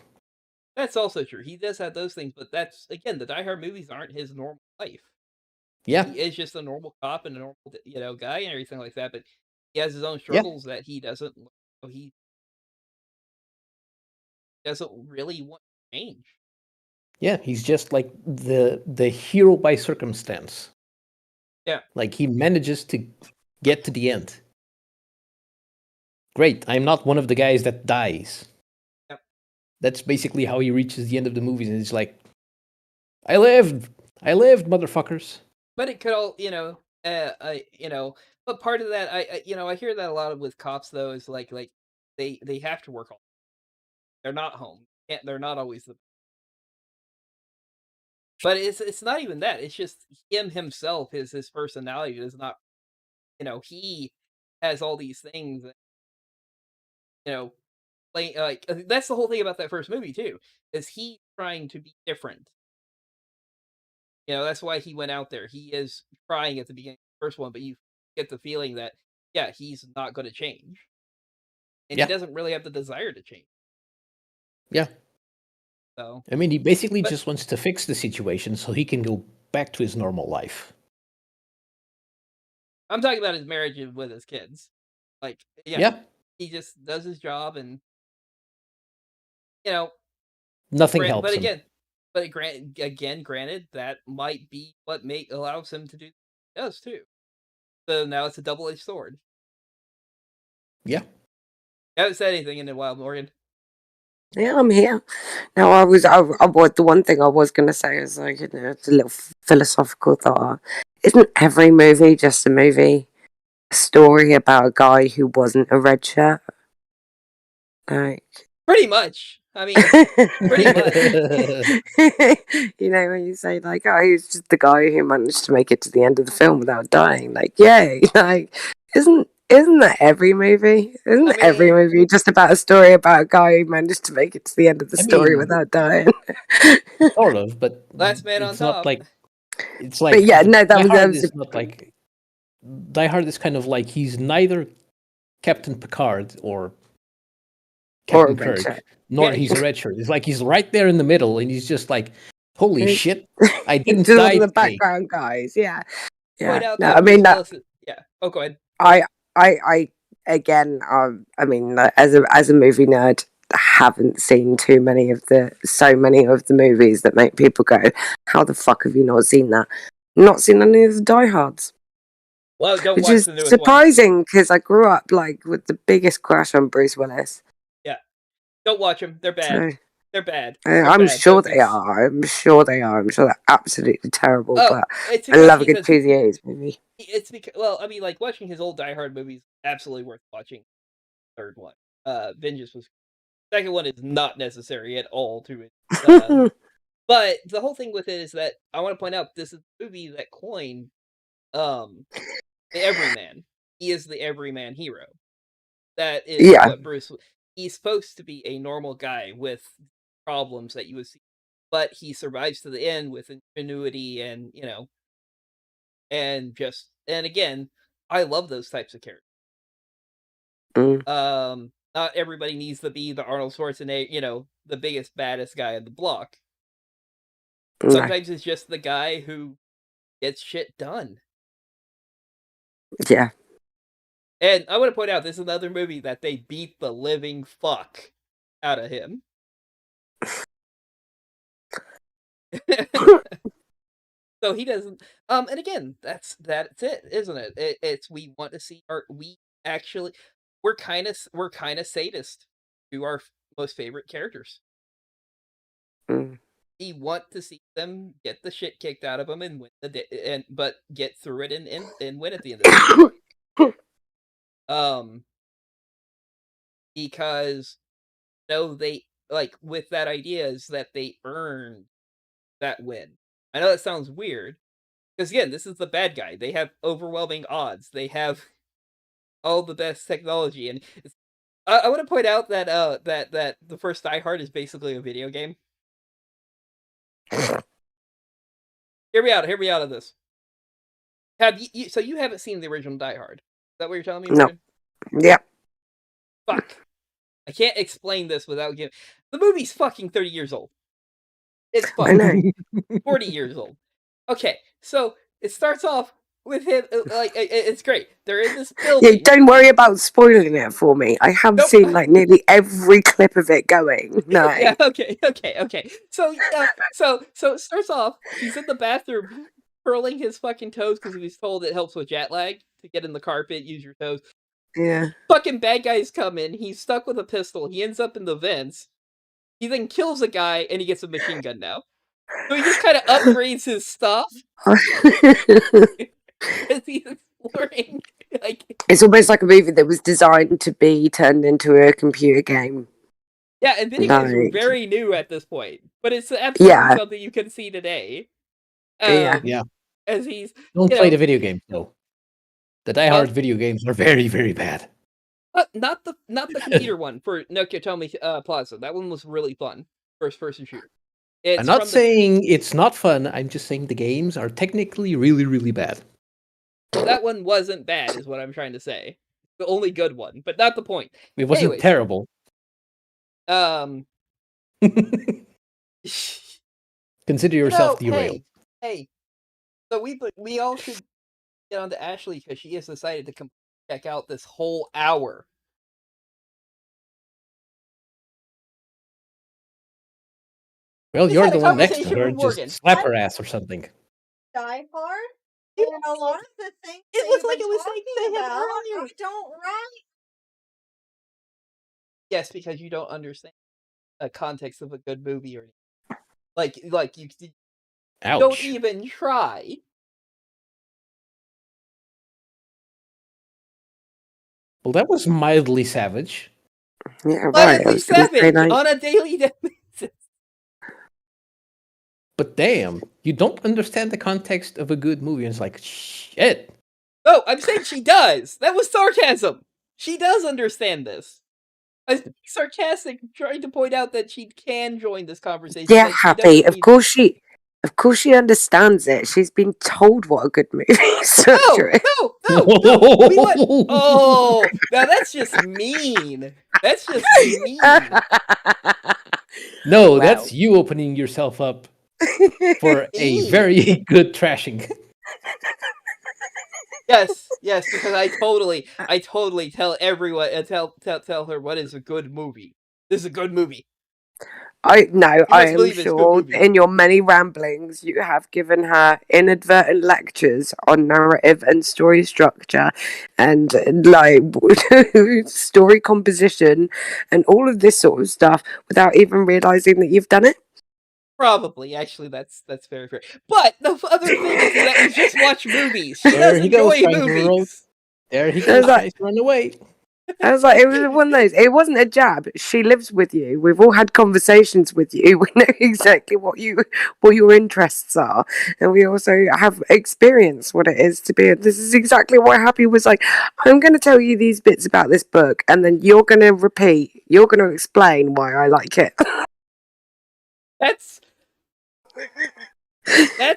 Speaker 1: That's also true. He does have those things, but that's again, the Die Hard movies aren't his normal life.
Speaker 3: Yeah,
Speaker 1: He is just a normal cop and a normal, guy and everything like that. But he has his own struggles that he doesn't. He doesn't really want to change.
Speaker 3: yeah, he's just like the hero by circumstance.
Speaker 1: Yeah.
Speaker 3: Like he manages to get to the end. Great, I'm not one of the guys that dies.
Speaker 1: Yep.
Speaker 3: That's basically how he reaches the end of the movie, and it's like, I lived, motherfuckers.
Speaker 1: But it could all, but part of that, I hear that a lot with cops though is like they have to work all. They're not home. They're not always the. But it's not even that. It's just him himself. His personality is not. He has all these things. Like that's the whole thing about that first movie too. Is he trying to be different? That's why he went out there. He is trying at the beginning of the first one, but you get the feeling that yeah, he's not going to change, and
Speaker 3: Yeah.
Speaker 1: he doesn't really have the desire to change.
Speaker 3: Yeah.
Speaker 1: So
Speaker 3: I mean, he basically
Speaker 1: But-
Speaker 3: just wants to fix the situation so he can go back to his normal life.
Speaker 1: I'm talking about his marriage with his kids. Like
Speaker 3: Yeah.
Speaker 1: he just does his job, and
Speaker 3: Nothing helps
Speaker 1: but
Speaker 3: him.
Speaker 1: granted, that might be what allows him to do what he does too. So now it's a double-edged sword.
Speaker 3: Yeah.
Speaker 1: I haven't said anything in a while, Morgan.
Speaker 2: Yeah, I'm here. Now, I was the one thing I was going to say is like, it's a little philosophical thought. Isn't every movie just a movie? story about a guy who wasn't a red shirt. Like,
Speaker 1: Pretty much. I mean, pretty much.
Speaker 2: you know, when you say like, oh, he's just the guy who managed to make it to the end of the film without dying. Like, yay! Like, isn't that every movie? Isn't every movie just about a story about a guy who managed to make it to the end of the story without dying?
Speaker 3: Sort of, but
Speaker 1: Last man on
Speaker 3: it's not
Speaker 1: top.
Speaker 3: like it's like.
Speaker 2: But yeah, no, that
Speaker 3: Die Hard
Speaker 2: was
Speaker 3: is not like Die Hard is kind of like he's neither Captain Picard or
Speaker 2: Or a
Speaker 3: Captain
Speaker 2: red
Speaker 3: Kirk,
Speaker 2: shirt.
Speaker 3: nor
Speaker 1: Yeah,
Speaker 3: he's a red shirt. It's like he's right there in the middle, and he's just like, "Holy
Speaker 2: He's-
Speaker 3: shit, I didn't
Speaker 2: just
Speaker 3: die
Speaker 2: one of the
Speaker 3: today."
Speaker 2: background guys. Yeah,
Speaker 1: Point
Speaker 2: yeah.
Speaker 1: out
Speaker 2: No,
Speaker 1: that
Speaker 2: I mean
Speaker 1: Bruce
Speaker 2: that.
Speaker 1: Willis yeah. Oh, go ahead.
Speaker 2: I again, I mean, as a movie nerd, I haven't seen so many of the movies that make people go, "How the fuck have you not seen that?" Not seen any of the Die Hards,
Speaker 1: Well, don't
Speaker 2: which
Speaker 1: watch
Speaker 2: is
Speaker 1: the newest one.
Speaker 2: surprising because I grew up like with the biggest crush on Bruce Willis.
Speaker 1: Don't watch them. They're bad.
Speaker 2: So,
Speaker 1: They're bad.
Speaker 2: I'm
Speaker 1: bad.
Speaker 2: sure
Speaker 1: Don't
Speaker 2: they are. I'm sure they are. I'm sure they're absolutely terrible.
Speaker 1: Oh,
Speaker 2: But
Speaker 1: it's
Speaker 2: I love a good
Speaker 1: because
Speaker 2: cheesy 80s movie.
Speaker 1: it's because I mean, like watching his old Die Hard movies, absolutely worth watching. Third one, Vengeance was. Second one is not necessary at all to it. But the whole thing with it is that I want to point out this is a movie that coined the everyman. He is the everyman hero. That is
Speaker 2: Yeah.
Speaker 1: what Bruce. He's supposed to be a normal guy with problems that you would see, but he survives to the end with ingenuity and and again, I love those types of characters.
Speaker 2: Mm.
Speaker 1: Not everybody needs to be the Arnold Schwarzenegger, the biggest baddest guy on the block.
Speaker 2: No.
Speaker 1: Sometimes it's just the guy who gets shit done.
Speaker 2: Yeah.
Speaker 1: And I want to point out, this is another movie that they beat the living fuck out of him. So he doesn't. And again, that's it, isn't it? It's we want to see art. We're kind of sadist to our most favorite characters.
Speaker 2: Mm.
Speaker 1: We want to see them get the shit kicked out of them and win but get through it and win at the end of the day. Because they like with that idea is that they earned that win. I know that sounds weird because again, this is the bad guy. They have overwhelming odds. They have all the best technology, and I want to point out that that the first Die Hard is basically a video game. Hear me out of this. Have you so you haven't seen the original Die Hard? Is that what you're telling me?
Speaker 2: No.
Speaker 1: Morgan?
Speaker 2: Yep.
Speaker 1: Fuck. I can't explain this without giving. The movie's fucking 30 years old. It's
Speaker 2: I know.
Speaker 1: 40 years old. Okay, so it starts off with him like it's great. They're in this building.
Speaker 2: Yeah, don't worry about spoiling it for me. I have
Speaker 1: Nope.
Speaker 2: seen like nearly every clip of it going. No.
Speaker 1: Yeah. Okay. So so it starts off. He's in the bathroom, curling his fucking toes because he was told it helps with jet lag to get in the carpet. Use your toes.
Speaker 2: Yeah.
Speaker 1: Fucking bad guys come in. He's stuck with a pistol. He ends up in the vents. He then kills a guy, and he gets a machine gun now. So he just kind of upgrades his stuff as he's exploring. Like
Speaker 2: It's almost like a movie that was designed to be turned into a computer game.
Speaker 1: yeah, and video games were
Speaker 2: Like-
Speaker 1: very new at this point, but it's absolutely
Speaker 2: Yeah.
Speaker 1: something you can see today.
Speaker 2: Yeah.
Speaker 3: Yeah.
Speaker 1: As he's
Speaker 3: Don't
Speaker 1: You
Speaker 3: play
Speaker 1: know-
Speaker 3: the video games though. The Die Hard video games are very, very bad.
Speaker 1: not the computer one for Nakatomi Plaza. That one was really fun. First person shooter. It's
Speaker 3: I'm not
Speaker 1: from the-
Speaker 3: saying it's not fun. I'm just saying the games are technically really, really bad.
Speaker 1: that one wasn't bad, is what I'm trying to say. The only good one, but not the point.
Speaker 3: It wasn't
Speaker 1: Anyways.
Speaker 3: terrible. Consider yourself derailed.
Speaker 1: Hey. So we all should get on to Ashley because she has decided to come check out this whole hour.
Speaker 3: Well,
Speaker 1: Just
Speaker 3: you're
Speaker 1: had a
Speaker 3: the one next to
Speaker 1: conversation
Speaker 3: her.
Speaker 1: with Morgan.
Speaker 3: Just slap her ass or something.
Speaker 4: Die Hard.
Speaker 1: You
Speaker 4: And a lot of the things
Speaker 1: It
Speaker 4: that
Speaker 1: looks
Speaker 4: you've
Speaker 1: like
Speaker 4: been
Speaker 1: it was like
Speaker 4: talking
Speaker 1: to him
Speaker 4: about,
Speaker 1: earlier.
Speaker 4: I don't write.
Speaker 1: Yes, because you don't understand the context of a good movie or anything. Like you
Speaker 3: Ouch.
Speaker 1: don't even try.
Speaker 3: Well, that was mildly savage.
Speaker 2: Yeah, right.
Speaker 1: Let
Speaker 2: I
Speaker 1: it be
Speaker 2: was gonna say,
Speaker 1: savage
Speaker 2: like,
Speaker 1: on a daily basis.
Speaker 3: But damn, you don't understand the context of a good movie. And it's like, shit.
Speaker 1: No, I'm saying she does. That was sarcasm. She does understand this. I was being sarcastic, trying to point out that she can join this conversation.
Speaker 2: yeah,
Speaker 1: that she
Speaker 2: Happy.
Speaker 1: doesn't
Speaker 2: Of
Speaker 1: need-
Speaker 2: course she understands it. She's been told what a good movie structure is.
Speaker 1: No. We let. Oh, now that's just mean. That's just mean.
Speaker 3: No,
Speaker 2: Wow.
Speaker 3: that's you opening yourself up for a
Speaker 1: Mean.
Speaker 3: very good trashing.
Speaker 1: Yes, because I totally tell everyone and tell her what is a good movie. This is a good movie.
Speaker 2: I
Speaker 1: must
Speaker 2: am
Speaker 1: believe it's a good
Speaker 2: sure
Speaker 1: movie.
Speaker 2: that in your many ramblings you have given her inadvertent lectures on narrative and story structure and like story composition and all of this sort of stuff without even realizing that you've done it.
Speaker 1: Probably, actually, that's very fair. But the other thing is that we just watch movies. She
Speaker 3: There
Speaker 1: does
Speaker 3: he goes,
Speaker 1: enjoy
Speaker 3: trying to run.
Speaker 1: movies.
Speaker 3: There he
Speaker 2: I
Speaker 3: goes,
Speaker 2: was like-
Speaker 3: tries to run away.
Speaker 2: I was like, it was one of those. It wasn't a jab. She lives with you. We've all had conversations with you. We know exactly what your interests are, and we also have experienced what it is to be. This is exactly why Happy was like, I'm going to tell you these bits about this book, and then you're going to repeat. You're going to explain why I like it.
Speaker 1: That's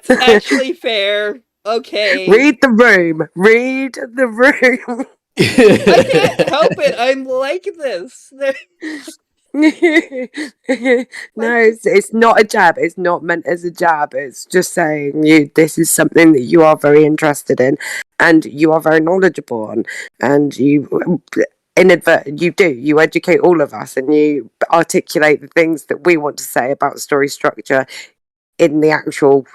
Speaker 1: actually fair. Okay.
Speaker 2: Read the room. Read the room.
Speaker 1: I can't help it. I'm like this.
Speaker 2: No, it's not a jab. It's not meant as a jab. It's just saying this is something that you are very interested in and you are very knowledgeable on, and you educate all of us and you articulate the things that we want to say about story structure in the actual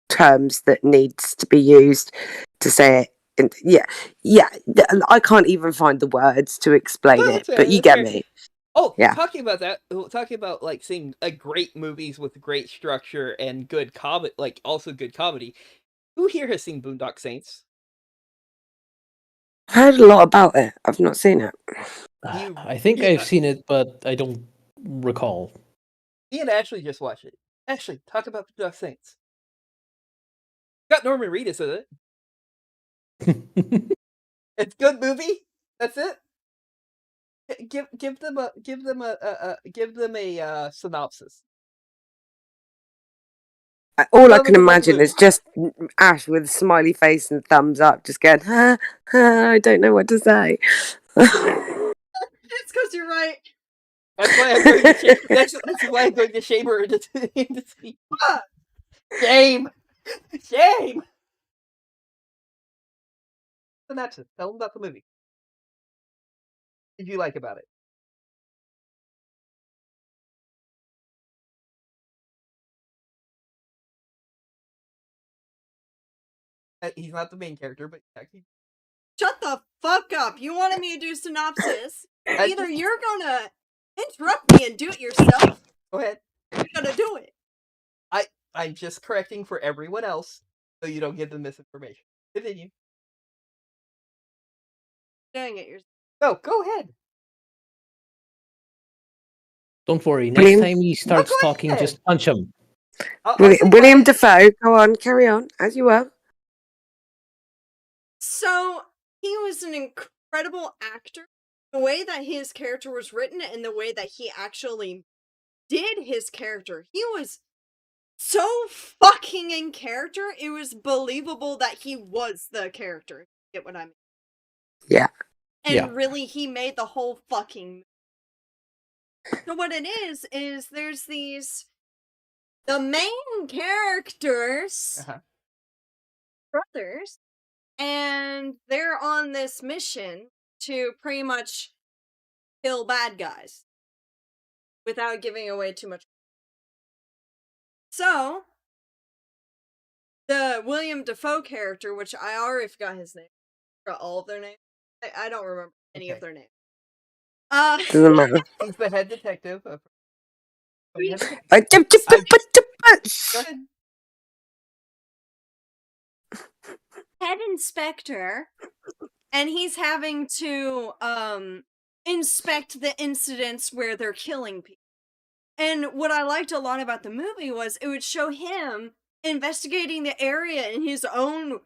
Speaker 2: terms that needs to be used to say it. And yeah, I can't even find the words to explain
Speaker 1: No,
Speaker 2: it,
Speaker 1: that's fair,
Speaker 2: but you
Speaker 1: that's
Speaker 2: get
Speaker 1: fair.
Speaker 2: me.
Speaker 1: Oh,
Speaker 2: Yeah.
Speaker 1: talking about like seeing great movies with great structure and good comedy, like also good comedy. Who here has seen Boondock Saints?
Speaker 2: I've heard a lot about it. I've not seen it.
Speaker 3: I think
Speaker 1: Yeah.
Speaker 3: I've seen it, but I don't recall.
Speaker 1: Me and Ashley just watched it. Ashley, talk about Boondock Saints. Got Norman Reedus in it. It's a good movie. That's it. Give them a synopsis.
Speaker 2: All I
Speaker 1: Tell
Speaker 2: can
Speaker 1: them about the
Speaker 2: imagine
Speaker 1: movie.
Speaker 2: is just Ash with a smiley face and thumbs up, just going, I don't know what to say.
Speaker 4: It's because you're right.
Speaker 1: That's why I'm going to shame. That's why I'm going to shame her into speak. Shame. Synopsis. Tell them about the movie. What did you like about it? He's not the main character, but actually,
Speaker 4: Shut the fuck up. You wanted me to do synopsis. Either you're gonna interrupt me and do it yourself,
Speaker 1: go ahead.
Speaker 4: or you're gonna do it.
Speaker 1: I'm just correcting for everyone else, so you don't give them misinformation. Continue.
Speaker 4: Doing it yourself.
Speaker 1: No, go ahead.
Speaker 3: Don't worry, next
Speaker 2: William-
Speaker 3: time he starts
Speaker 1: go
Speaker 3: talking,
Speaker 1: ahead.
Speaker 3: just punch him.
Speaker 1: I'll say
Speaker 2: William
Speaker 1: mine.
Speaker 2: Dafoe, go on, carry on, as you were.
Speaker 4: So he was an incredible actor. The way that his character was written and the way that he actually did his character, he was so fucking in character. It was believable that he was the character. Get what I mean?
Speaker 2: Yeah.
Speaker 4: And
Speaker 3: Yeah.
Speaker 4: really, he made the whole fucking. So what it is there's the main characters,
Speaker 1: Uh-huh.
Speaker 4: brothers, and they're on this mission to pretty much kill bad guys without giving away too much. So the William Dafoe character, which I already forgot his name, forgot all of their names. I don't remember any of
Speaker 1: Okay.
Speaker 4: their names.
Speaker 2: Doesn't matter.
Speaker 1: He's the head detective. Go
Speaker 2: Go
Speaker 1: ahead.
Speaker 4: Head inspector, and he's having to inspect the incidents where they're killing people. And what I liked a lot about the movie was it would show him investigating the area in his own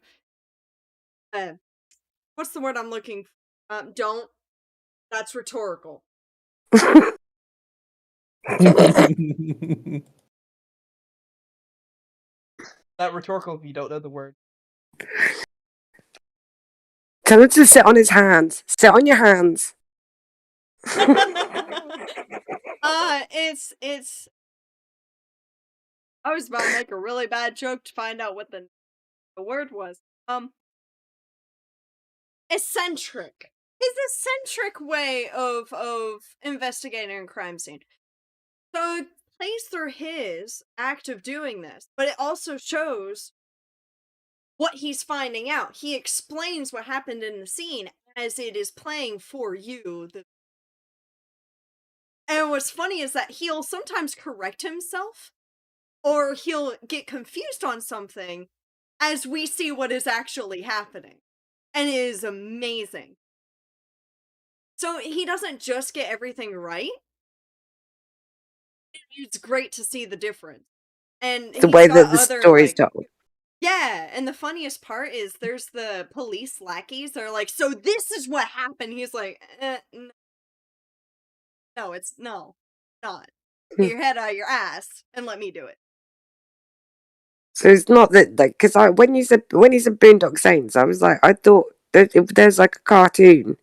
Speaker 4: what's the word I'm looking for? Don't. That's rhetorical.
Speaker 1: Not rhetorical if you don't know the word.
Speaker 2: Tell him to sit on his hands. Sit on your hands.
Speaker 4: It's. I was about to make a really bad joke to find out what the word was. Eccentric. His eccentric way of investigating a crime scene. So it plays through his act of doing this, but it also shows what he's finding out. He explains what happened in the scene as it is playing for you. And what's funny is that he'll sometimes correct himself, or he'll get confused on something as we see what is actually happening. And it is amazing. So he doesn't just get everything right. It's great to see the difference. And
Speaker 2: The
Speaker 4: he's
Speaker 2: way
Speaker 4: got
Speaker 2: that the
Speaker 4: other,
Speaker 2: story's
Speaker 4: like,
Speaker 2: told.
Speaker 4: yeah, and the funniest part is there's the police lackeys. They're like, so this is what happened. He's like, no, it's not. Get your head out of your ass and let me do it.
Speaker 2: So it's not that, like, because when he said Boondock Saints, I was like, I thought that there's like a cartoon.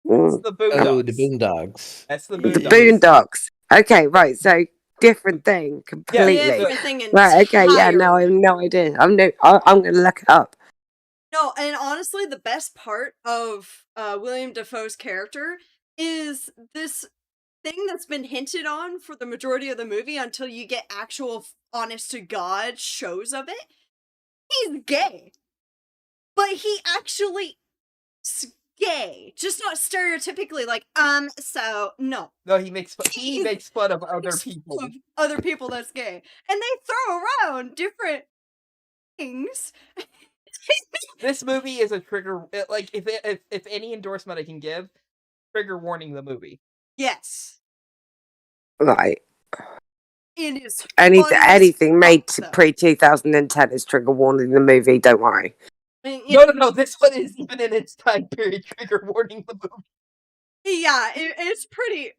Speaker 1: It's the Boondocks.
Speaker 3: Oh, the Boondocks.
Speaker 1: That's the
Speaker 2: The
Speaker 1: Boondocks.
Speaker 2: Boondocks. Okay, right. So different thing completely.
Speaker 4: Different thing entirely.
Speaker 2: Right. Okay. Yeah. No, I have no idea. I'm gonna look it up.
Speaker 4: No, and honestly, the best part of William Dafoe's character is this thing that's been hinted on for the majority of the movie until you get actual honest to God shows of it. He's gay. But he actually is gay. Just not stereotypically like, so no.
Speaker 1: No, he makes fun of other people.
Speaker 4: Of other people that's gay. And they throw around different things.
Speaker 1: This movie is a trigger. Like, if any endorsement I can give, trigger warning the movie.
Speaker 4: Yes.
Speaker 2: Right.
Speaker 4: It is
Speaker 2: Anything made
Speaker 4: though.
Speaker 2: pre-2010 is trigger warning the movie. Don't worry.
Speaker 1: No. This one is even in its time period trigger warning the movie.
Speaker 4: Yeah, it's pretty.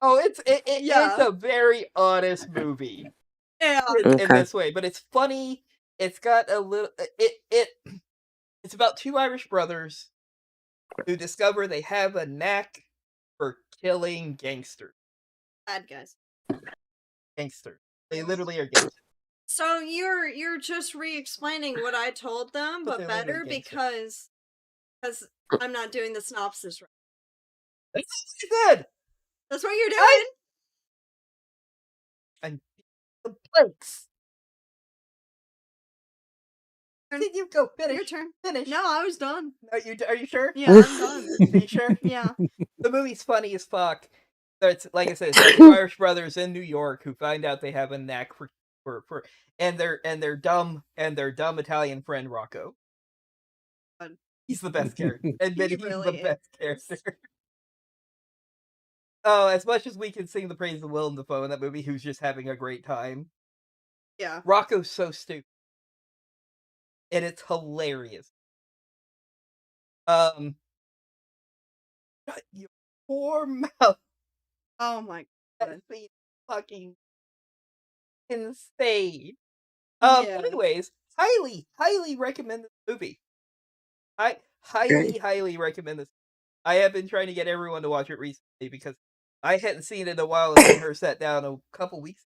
Speaker 1: Oh, it's a very honest movie.
Speaker 4: Yeah.
Speaker 1: In this way, but it's funny. It's got a little. It's about two Irish brothers who discover they have a knack for killing gangsters.
Speaker 4: Bad guys.
Speaker 1: Gangsters. They literally are gangsters.
Speaker 4: So you're just re-explaining what I told them,
Speaker 1: But
Speaker 4: but
Speaker 1: they're
Speaker 4: better
Speaker 1: literally
Speaker 4: because I'm not doing the synopsis right.
Speaker 1: That's what I said.
Speaker 4: That's what you're doing.
Speaker 1: And the planks. Did you go finish?
Speaker 4: Your turn.
Speaker 1: Finish.
Speaker 4: No, I was done.
Speaker 1: Are you sure?
Speaker 4: Yeah, I'm done.
Speaker 1: Are you sure?
Speaker 4: Yeah.
Speaker 1: The movie's funny as fuck. It's like I said, it's two Irish brothers in New York who find out they have a knack for and their dumb Italian friend Rocco.
Speaker 4: Fun.
Speaker 1: He's the best character. Admit he's
Speaker 4: really
Speaker 1: the best character. Oh, as much as we can sing the praise of Willem Dafoe in that movie, who's just having a great time.
Speaker 4: Yeah.
Speaker 1: Rocco's so stupid. And it's hilarious. Shut your poor mouth.
Speaker 4: Oh my god.
Speaker 1: That's fucking insane.
Speaker 4: Yeah.
Speaker 1: Anyways, highly recommend this movie. I highly recommend this. I have been trying to get everyone to watch it recently because I hadn't seen it in a while, and me and her sat down a couple weeks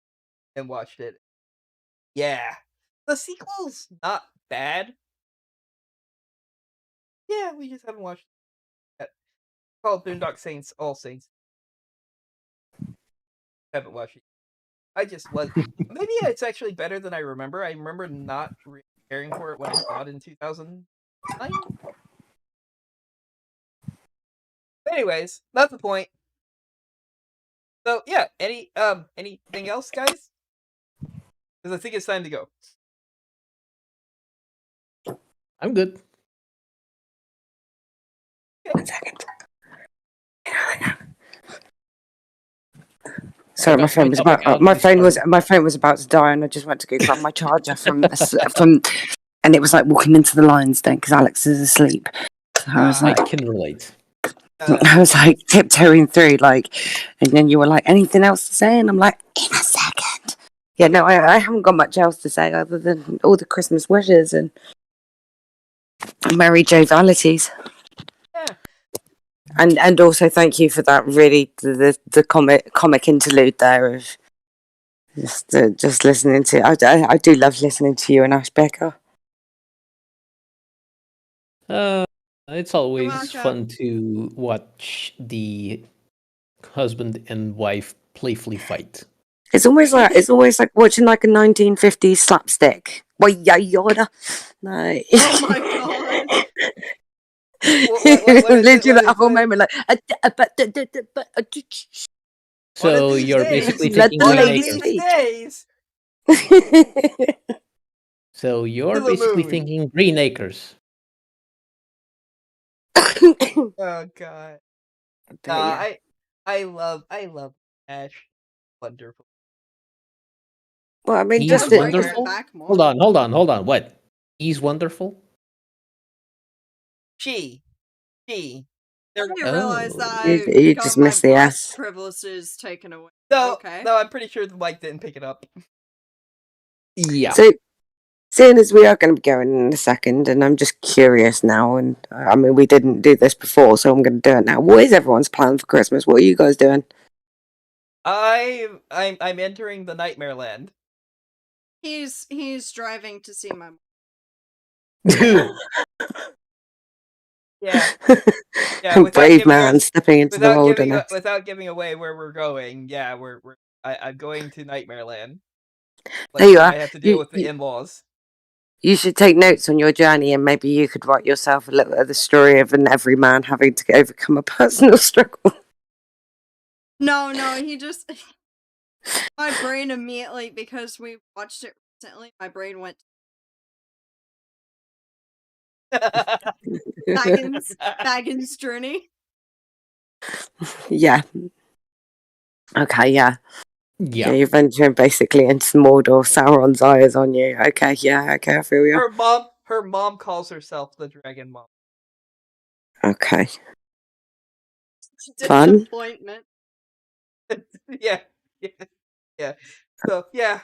Speaker 1: and watched it. Yeah. The sequel's not bad. Yeah, we just haven't watched it yet. It's called Boondock Saints, All Saints. Haven't watched it. I just was. Maybe it's actually better than I remember. I remember not caring for it when I saw it in 2009. Anyways, that's the point. So yeah, anything else, guys? Because I think it's time to go.
Speaker 3: I'm good.
Speaker 2: 1 second. Sorry, my phone was about to die, and I just went to go grab my charger from, and it was like walking into the lion's den because Alex is asleep. So I was
Speaker 3: I
Speaker 2: like,
Speaker 3: can relate.
Speaker 2: I was like tiptoeing through, like, and then you were like, anything else to say? And I'm like, in a second. Yeah, no, I haven't got much else to say other than all the Christmas wishes and merry jovalities.
Speaker 1: Yeah.
Speaker 2: And also thank you for that really the comic interlude there of just listening to. I do love listening to you and Ash Becker.
Speaker 3: It's always
Speaker 4: welcome.
Speaker 3: fun to watch the husband and wife playfully fight.
Speaker 2: It's almost like watching like a 1950s slapstick. Why yoda? No.
Speaker 4: Oh my god.
Speaker 1: What is
Speaker 2: Literally
Speaker 1: it?
Speaker 2: that whole moment like.
Speaker 3: So
Speaker 1: these
Speaker 3: you're
Speaker 1: days?
Speaker 3: basically
Speaker 2: Let
Speaker 3: thinking
Speaker 2: the
Speaker 1: One of
Speaker 2: ladies
Speaker 3: Green
Speaker 1: these
Speaker 3: Acres.
Speaker 1: days.
Speaker 3: So you're
Speaker 1: To the
Speaker 3: basically
Speaker 1: moon.
Speaker 3: thinking Green Acres.
Speaker 1: Oh god.
Speaker 2: Yeah.
Speaker 1: I love Ash. Wonderful.
Speaker 2: Well, I mean,
Speaker 3: He's
Speaker 2: just
Speaker 4: Bringing it
Speaker 3: wonderful.
Speaker 4: back more.
Speaker 3: Hold on. What? He's wonderful.
Speaker 1: She.
Speaker 4: I
Speaker 1: There-
Speaker 4: didn't realize that
Speaker 3: Oh.
Speaker 4: I
Speaker 2: You
Speaker 4: got
Speaker 2: just
Speaker 4: my
Speaker 2: missed the
Speaker 4: breast
Speaker 2: S.
Speaker 4: privileges taken away.
Speaker 1: No,
Speaker 4: Okay.
Speaker 1: no, I'm pretty sure the mic didn't pick it up.
Speaker 3: Yeah.
Speaker 2: So, seeing as we are going to be going in a second, and I'm just curious now, and I mean, we didn't do this before, so I'm going to do it now. What is everyone's plan for Christmas? What are you guys doing?
Speaker 1: I'm entering the Nightmare Land.
Speaker 4: He's driving to see my mom.
Speaker 1: Yeah. Yeah, without
Speaker 2: Brave
Speaker 1: giving
Speaker 2: man
Speaker 1: us-
Speaker 2: stepping into the wilderness.
Speaker 1: without giving away where we're going. Yeah, I'm going to Nightmare Land.
Speaker 2: There you
Speaker 1: I
Speaker 2: are.
Speaker 1: have to deal
Speaker 2: You-
Speaker 1: with the in-laws.
Speaker 2: You should take notes on your journey, and maybe you could write yourself a little of the story of an everyman having to overcome a personal struggle.
Speaker 4: No, he just my brain immediately, because we watched it recently, my brain went Baggins journey.
Speaker 2: Yeah. Okay, yeah.
Speaker 3: Yeah.
Speaker 2: You're venturing basically into Mordor. Sauron's eye is on you. Okay, yeah, okay, I feel you.
Speaker 1: Her mom calls herself the Dragon Mom.
Speaker 2: Okay. Fun.
Speaker 4: Disappointment.
Speaker 1: Yeah. So yeah.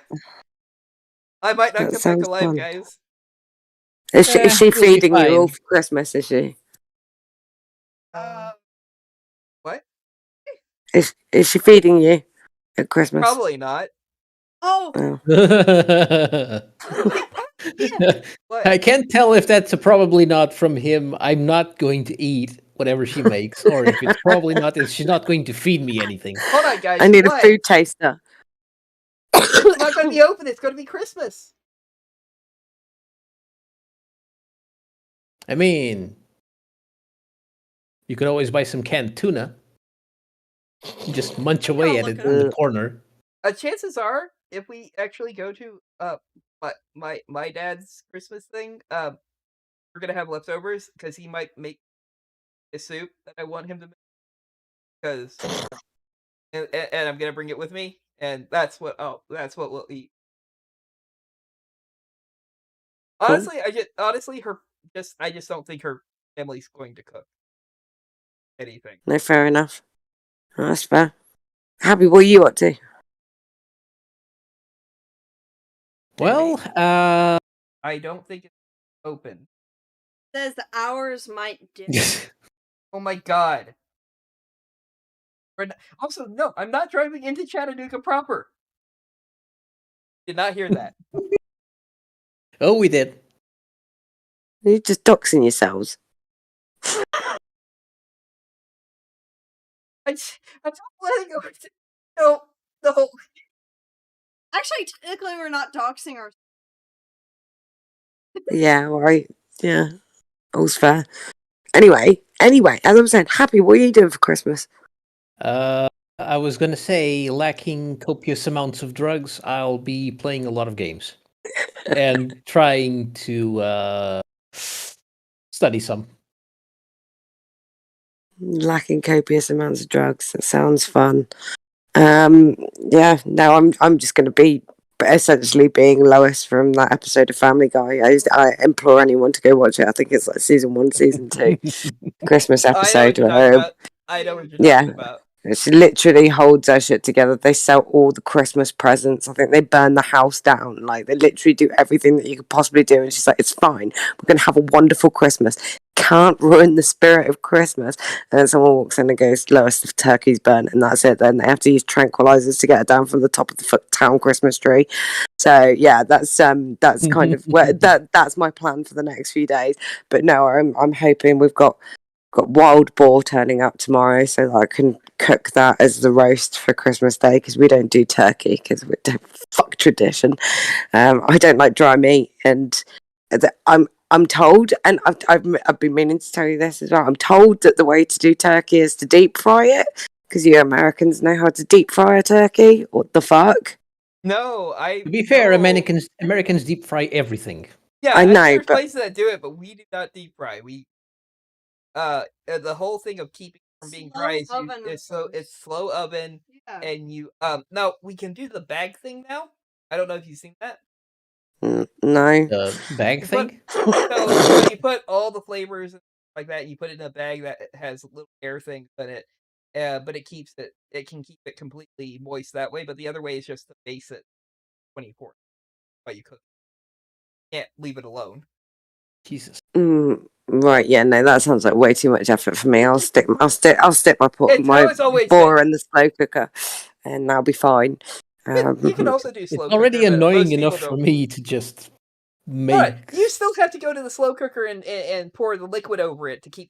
Speaker 1: I might not
Speaker 2: That
Speaker 1: come back
Speaker 2: sounds
Speaker 1: alive,
Speaker 2: fun.
Speaker 1: guys.
Speaker 2: Is she
Speaker 3: you'll be
Speaker 2: feeding you all
Speaker 3: fine.
Speaker 2: for Christmas, is she?
Speaker 1: What?
Speaker 2: Is she feeding you at Christmas?
Speaker 1: Probably not.
Speaker 4: Oh,
Speaker 2: Oh.
Speaker 1: What?
Speaker 3: I can't tell if that's a probably not from him. I'm not going to eat whatever she makes, or if it's probably not, is she's not going to feed me anything.
Speaker 1: Hold on, guys.
Speaker 2: I need
Speaker 1: what?
Speaker 2: a food taster.
Speaker 1: It's not going to be open. It's going to be Christmas.
Speaker 3: I mean, you could always buy some canned tuna. Just munch away at
Speaker 4: look
Speaker 3: it
Speaker 4: it
Speaker 3: in the
Speaker 2: up.
Speaker 3: corner.
Speaker 1: Chances are, if we actually go to my dad's Christmas thing, we're gonna have leftovers because he might make a soup that I want him to make. Because and I'm gonna bring it with me, and that's what we'll eat.
Speaker 2: Cool.
Speaker 1: Honestly, I just don't think her family's going to cook anything.
Speaker 2: No, fair enough. Oh, that's fair. Happy, what are you up to?
Speaker 3: Well,
Speaker 1: I don't think it's open.
Speaker 4: says the hours might dip.
Speaker 1: Oh my god. Also, no, I'm not driving into Chattanooga proper. Did not hear that.
Speaker 3: oh, we did.
Speaker 2: You're just doxing yourselves.
Speaker 1: I don't letting go. No.
Speaker 4: Actually, technically, we're not doxing our.
Speaker 2: Yeah, right. Yeah. All's fair. Anyway, as I'm saying, Happy, what are you doing for Christmas?
Speaker 3: I was gonna say, lacking copious amounts of drugs, I'll be playing a lot of games and trying to study some.
Speaker 2: lacking copious amounts of drugs. That sounds fun. Yeah, no, I'm just going to be essentially being Lois from that episode of Family Guy. I implore anyone to go watch it. I think it's like season 1, season 2, Christmas
Speaker 1: I know what
Speaker 2: episode.
Speaker 1: you're talking about. I know what you're talking about.
Speaker 2: She literally holds her shit together. They sell all the Christmas presents. I think they burn the house down. Like, they literally do everything that you could possibly do. And she's like, it's fine. We're going to have a wonderful Christmas. Can't ruin the spirit of Christmas. And then someone walks in and goes, Lois, the turkey's burnt. And that's it. Then they have to use tranquilizers to get her down from the top of the town Christmas tree. So, yeah, that's kind of where that's my plan for the next few days. But no, I'm hoping we've got wild boar turning up tomorrow so that I can cook that as the roast for Christmas Day, because we don't do turkey because we don't fuck tradition. I don't like dry meat, and I'm told, and I've been meaning to tell you this as well. I'm told that the way to do turkey is to deep fry it, because you Americans know how to deep fry a turkey. What the fuck?
Speaker 1: No,
Speaker 3: To be fair,
Speaker 1: no.
Speaker 3: Americans deep fry everything.
Speaker 1: Yeah,
Speaker 2: I know,
Speaker 1: there's
Speaker 2: but-
Speaker 1: places that do it, but we do not deep fry. We the whole thing of keeping it from being dry is it's slow oven,
Speaker 4: Yeah.
Speaker 1: and you now we can do the bag thing now. I don't know if you've seen that.
Speaker 2: No.
Speaker 3: The bag
Speaker 1: You
Speaker 3: thing?
Speaker 1: So you put all the flavors like that. You put it in a bag that has a little air thing in it, but it can keep it completely moist that way. But the other way is just to base it 24 while you cook. Can't leave it alone.
Speaker 3: Jesus.
Speaker 2: Right, yeah, no, that sounds like way too much effort for me. I'll stick my
Speaker 1: It's how it's always
Speaker 2: boar
Speaker 1: been.
Speaker 2: in the slow cooker, and I'll be fine.
Speaker 1: You can also do
Speaker 3: It's
Speaker 1: slow
Speaker 3: already
Speaker 1: cooker, but
Speaker 3: annoying
Speaker 1: most people
Speaker 3: enough for
Speaker 1: don't.
Speaker 3: me to just make.
Speaker 1: But you still have to go to the slow cooker and pour the liquid over it to keep.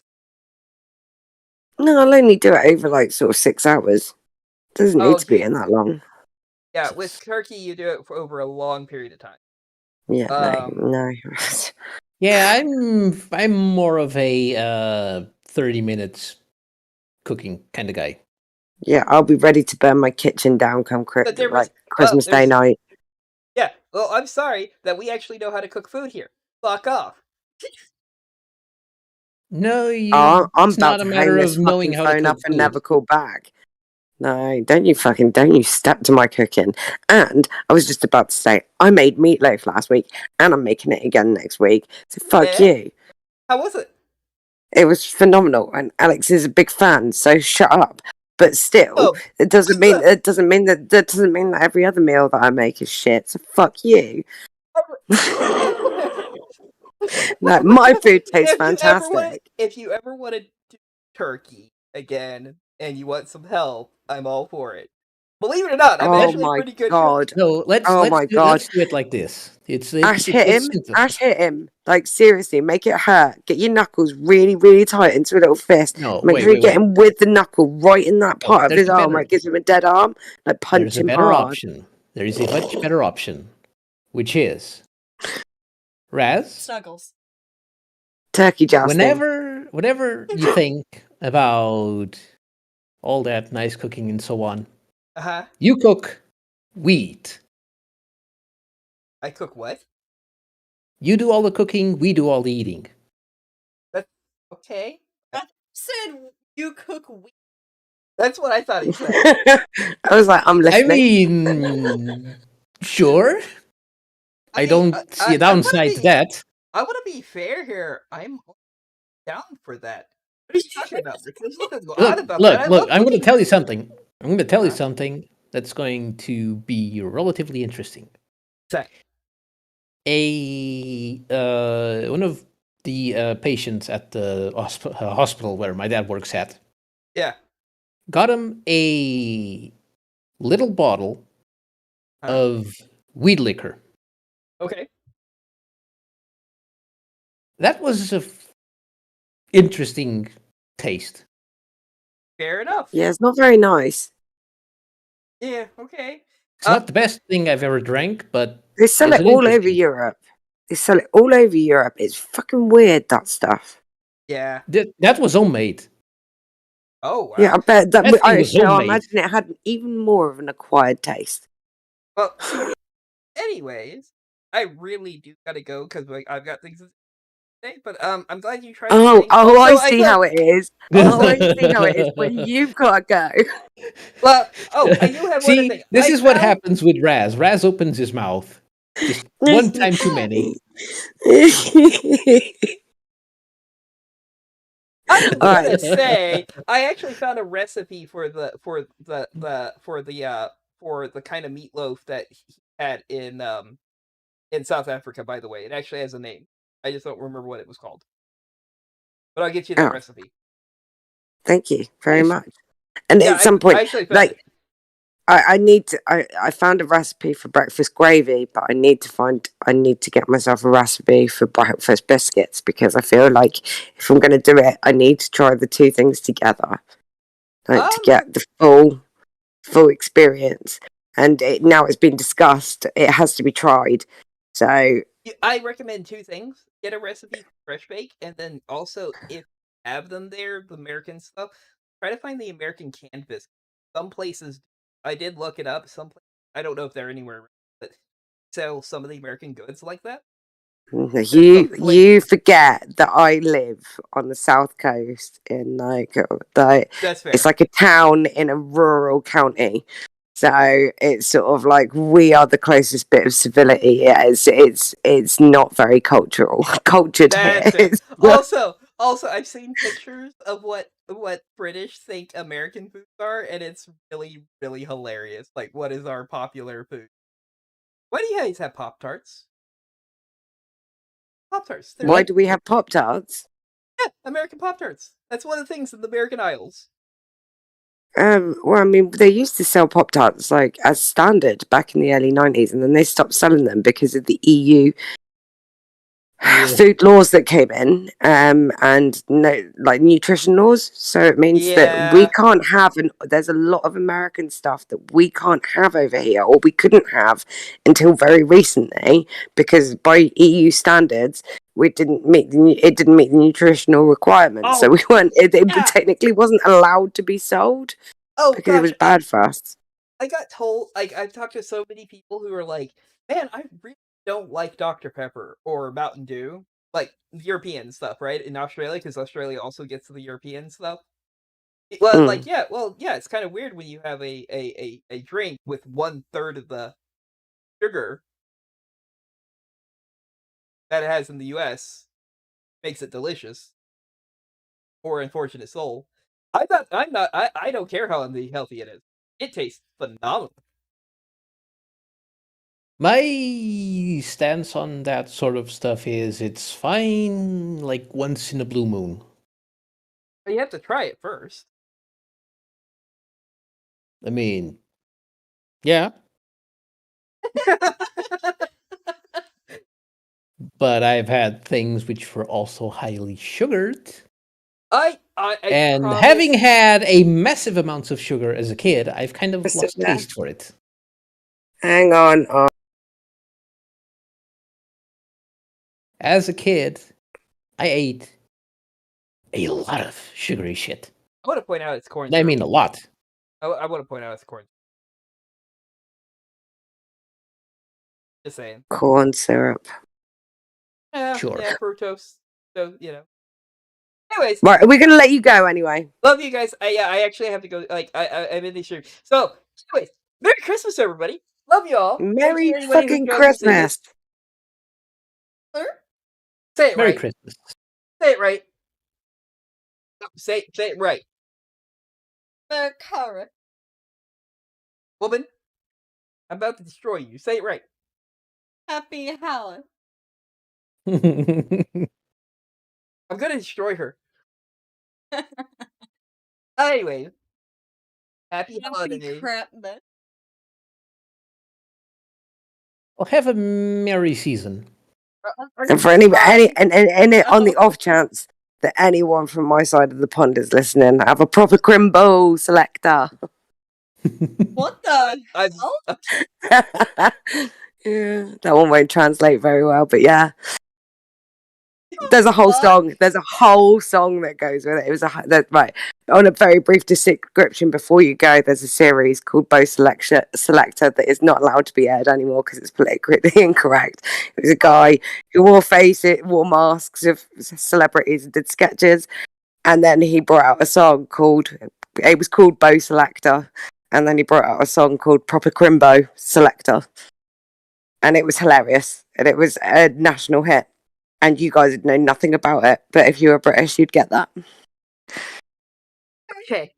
Speaker 2: No, I'll only do it over like sort of 6 hours. Doesn't need to be
Speaker 1: Okay.
Speaker 2: in that long.
Speaker 1: Yeah, with turkey you do it for over a long period of time.
Speaker 2: Yeah, no.
Speaker 3: Yeah, I'm more of a 30 minutes cooking kind of guy.
Speaker 2: Yeah, I'll be ready to burn my kitchen down come
Speaker 1: But there was-
Speaker 2: Christmas Day
Speaker 1: there's-
Speaker 2: night.
Speaker 1: Yeah, well, I'm sorry that we actually know how to cook food here. Fuck off.
Speaker 3: No,
Speaker 2: I'm
Speaker 3: it's
Speaker 2: about
Speaker 3: not a
Speaker 2: to hang
Speaker 3: matter
Speaker 2: this
Speaker 3: of knowing
Speaker 2: fucking
Speaker 3: how to
Speaker 2: phone
Speaker 3: cook
Speaker 2: up and
Speaker 3: food.
Speaker 2: never call back. No, don't you step to my cooking. And I was just about to say, I made meatloaf last week, and I'm making it again next week. So fuck
Speaker 1: Yeah?
Speaker 2: you.
Speaker 1: How was it?
Speaker 2: It was phenomenal, and Alex is a big fan, so shut up. But still,
Speaker 1: Oh.
Speaker 2: it doesn't mean that every other meal that I make is shit. So fuck you. No, my food tastes fantastic.
Speaker 1: If you ever want to do turkey again and you want some help, I'm all for it. Believe it or not, I'm
Speaker 2: Oh
Speaker 1: actually
Speaker 2: my
Speaker 1: pretty good.
Speaker 2: god.
Speaker 3: No, let's
Speaker 2: Oh my God.
Speaker 3: let's do it like this.
Speaker 2: Ash hit him.
Speaker 3: simple.
Speaker 2: Ash hit him. Like, seriously, make it hurt. Get your knuckles really, really tight into a little fist.
Speaker 3: No,
Speaker 2: Make sure you get him with the knuckle right in that part of
Speaker 3: there's
Speaker 2: his
Speaker 3: a
Speaker 2: arm
Speaker 3: better-
Speaker 2: where it gives him a dead arm. Like, punch
Speaker 3: There's a
Speaker 2: him
Speaker 3: better
Speaker 2: hard.
Speaker 3: option. There is a much better option, which is Raz.
Speaker 4: Snuggles.
Speaker 2: Turkey jousting.
Speaker 3: Whenever you think about all that nice cooking and so on,
Speaker 1: Uh-huh.
Speaker 3: you cook, we eat.
Speaker 1: I cook what?
Speaker 3: You do all the cooking, we do all the eating.
Speaker 1: Okay.
Speaker 4: Said you cook wheat.
Speaker 1: That's what I thought he said.
Speaker 2: I was like, I'm
Speaker 3: I
Speaker 2: listening.
Speaker 3: mean, sure. I
Speaker 1: mean,
Speaker 3: don't
Speaker 1: I-
Speaker 3: see
Speaker 1: I
Speaker 3: a downside
Speaker 1: wanna
Speaker 3: to
Speaker 1: be-
Speaker 3: that.
Speaker 1: I want to be fair here. I'm down for that. What are you talking about? There's nothing odd about that. I
Speaker 3: Look,
Speaker 1: love
Speaker 3: I'm going to
Speaker 1: cooking.
Speaker 3: tell you something. I'm going to tell you
Speaker 1: Huh?
Speaker 3: something that's going to be relatively interesting.
Speaker 1: Say.
Speaker 3: One of the patients at the hospital where my dad works at
Speaker 1: Yeah.
Speaker 3: got him a little bottle
Speaker 1: Huh.
Speaker 3: of weed liquor.
Speaker 1: Okay.
Speaker 3: That was interesting taste.
Speaker 1: Fair enough.
Speaker 2: Yeah, it's not very nice.
Speaker 1: Yeah. Okay.
Speaker 3: It's not the best thing I've ever drank, but
Speaker 2: They sell
Speaker 3: It's
Speaker 2: it
Speaker 3: an
Speaker 2: all over
Speaker 3: interesting-
Speaker 2: Europe. They sell it all over Europe. It's fucking weird, that stuff.
Speaker 1: Yeah.
Speaker 3: that was homemade.
Speaker 1: Oh wow.
Speaker 2: Yeah, I bet that.
Speaker 3: That thing
Speaker 2: I
Speaker 3: was homemade.
Speaker 2: imagine it had even more of an acquired taste.
Speaker 1: Well, anyways, I really do gotta go because I've got things. say, but I'm glad you tried.
Speaker 2: Oh,
Speaker 1: Also,
Speaker 2: I see
Speaker 1: thought-
Speaker 2: how it is. Oh, I see how it is. But you've got to go.
Speaker 1: Well, I do have one
Speaker 3: See,
Speaker 1: thing.
Speaker 3: this
Speaker 1: I
Speaker 3: is what
Speaker 1: found-
Speaker 3: happens with Raz. Raz opens his mouth just one time too many.
Speaker 1: I was gonna
Speaker 2: Alright.
Speaker 1: say I actually found a recipe for the kind of meatloaf that he had in South Africa. By the way, it actually has a name. I just don't remember what it was called. But I'll get you that
Speaker 2: Oh.
Speaker 1: recipe.
Speaker 2: Thank you very
Speaker 3: Nice.
Speaker 2: much. And
Speaker 1: Yeah,
Speaker 2: at some
Speaker 1: I
Speaker 2: point,
Speaker 1: actually found
Speaker 2: like,
Speaker 1: it.
Speaker 2: I need to. I found a recipe for breakfast gravy, but I need to get myself a recipe for breakfast biscuits because I feel like if I'm going to do it, I need to try the two things together, like to get the full experience. And now it's been discussed, it has to be tried. So
Speaker 1: I recommend two things: get a recipe for fresh bake, and then also if you have them there, the American stuff, try to find the American canned biscuits. Some places, I did look it up. Some places, I don't know if they're anywhere around, but sell some of the American goods like that.
Speaker 2: you forget that I live on the south coast in like
Speaker 1: That's fair.
Speaker 2: it's like a town in a rural county. So it's sort of like we are the closest bit of civility. Yeah, it's not very cultured
Speaker 1: That's fair.
Speaker 2: here.
Speaker 1: Also, I've seen pictures of what British think American foods are, and it's really, really hilarious. Like, what is our popular food? Why do you guys have Pop-Tarts? Pop-Tarts. They're
Speaker 2: Why do we have Pop-Tarts?
Speaker 1: yeah, American Pop-Tarts. That's one of the things in the American Isles.
Speaker 2: Well, I mean, they used to sell Pop-Tarts like as standard back in the early 90s, and then they stopped selling them because of the EU food laws that came in, and no, like nutrition laws. So it means that we
Speaker 1: Yeah.
Speaker 2: can't have, there's a lot of American stuff that we can't have over here, or we couldn't have until very recently, because by EU standards, it didn't meet the nutritional requirements. So
Speaker 1: Oh,
Speaker 2: we weren't. It
Speaker 1: yeah.
Speaker 2: technically wasn't allowed to be sold
Speaker 1: Oh
Speaker 2: because it was
Speaker 1: gosh,
Speaker 2: bad for us.
Speaker 1: I got told, like, I've talked to so many people who are like, man, I really don't like Dr. Pepper or Mountain Dew, like European stuff, right? In Australia, because Australia also gets the European stuff. Well, like, yeah, it's kind of weird when you have a drink with 1/3 of the sugar that it has in the US, makes it delicious. Poor unfortunate soul. I don't care how unhealthy it is. It tastes phenomenal.
Speaker 3: My stance on that sort of stuff is it's fine like once in a blue moon.
Speaker 1: But you have to try it first.
Speaker 3: I mean, yeah, but I've had things which were also highly sugared.
Speaker 1: And
Speaker 3: Having had a massive amounts of sugar as a kid, I've kind of
Speaker 2: Listen,
Speaker 3: lost
Speaker 2: yeah.
Speaker 3: taste for it.
Speaker 2: Hang on.
Speaker 3: As a kid, I ate a lot of sugary shit.
Speaker 1: I want to point out it's corn
Speaker 3: I
Speaker 1: syrup.
Speaker 3: mean, a lot.
Speaker 1: I want to point out it's corn. Just saying.
Speaker 2: Corn syrup.
Speaker 1: Yeah,
Speaker 3: Sure.
Speaker 1: yeah, fructose. So, you know. Anyways,
Speaker 2: Right, we're gonna let you go anyway.
Speaker 1: love you guys. I actually have to go. Like, I'm in the stream. So, anyways, Merry Christmas, everybody. Love you all. Thank
Speaker 2: Merry
Speaker 1: you, anybody who
Speaker 2: fucking
Speaker 1: joined us in this.
Speaker 2: Christmas.
Speaker 1: Say it
Speaker 3: Merry
Speaker 1: right.
Speaker 3: Christmas.
Speaker 1: Say it right. No, say it right.
Speaker 4: Kara.
Speaker 1: Woman, I'm about to destroy you. Say it right.
Speaker 4: Happy Halloween.
Speaker 1: I'm gonna destroy her. Anyway, happy holidays.
Speaker 4: Crap, man.
Speaker 3: Well, have a merry season.
Speaker 2: And for any on the off chance that anyone from my side of the pond is listening, I have a proper Crimbo selector.
Speaker 4: What the
Speaker 1: I'm,
Speaker 4: hell?
Speaker 2: Yeah, that one won't translate very well, but yeah. There's a whole
Speaker 4: fuck?
Speaker 2: song. There's a whole song that goes with it. It was right. On a very brief description before you go, there's a series called Bo Selector that is not allowed to be aired anymore because it's politically incorrect. It was a guy who wore masks of celebrities and did sketches, and then he brought out a song called. It was called Bo Selector, and then he brought out a song called Proper Crimbo Selector, and it was hilarious, and it was a national hit. And you guys would know nothing about it, but if you were British, you'd get that.
Speaker 1: Okay,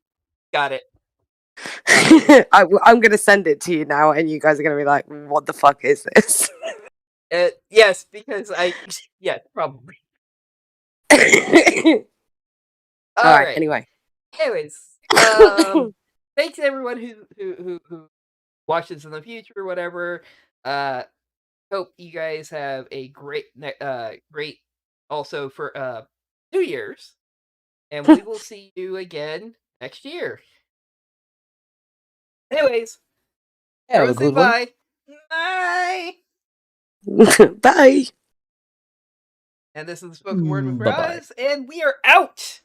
Speaker 1: got it.
Speaker 2: I'm going to send it to you now, and you guys are going to be like, what the fuck is this?
Speaker 1: Yes, because yeah, probably.
Speaker 2: All
Speaker 1: All
Speaker 2: right,
Speaker 1: right.
Speaker 2: anyway.
Speaker 1: Anyways, thanks to everyone who watches in the future or whatever. Hope you guys have a great also for New Year's, and we will see you again next year. Anyways,
Speaker 3: Have a
Speaker 1: everyone say
Speaker 3: good one.
Speaker 1: bye. Bye.
Speaker 2: Bye.
Speaker 1: And this is the spoken word with
Speaker 3: Bye-bye.
Speaker 1: Raz, and we are out.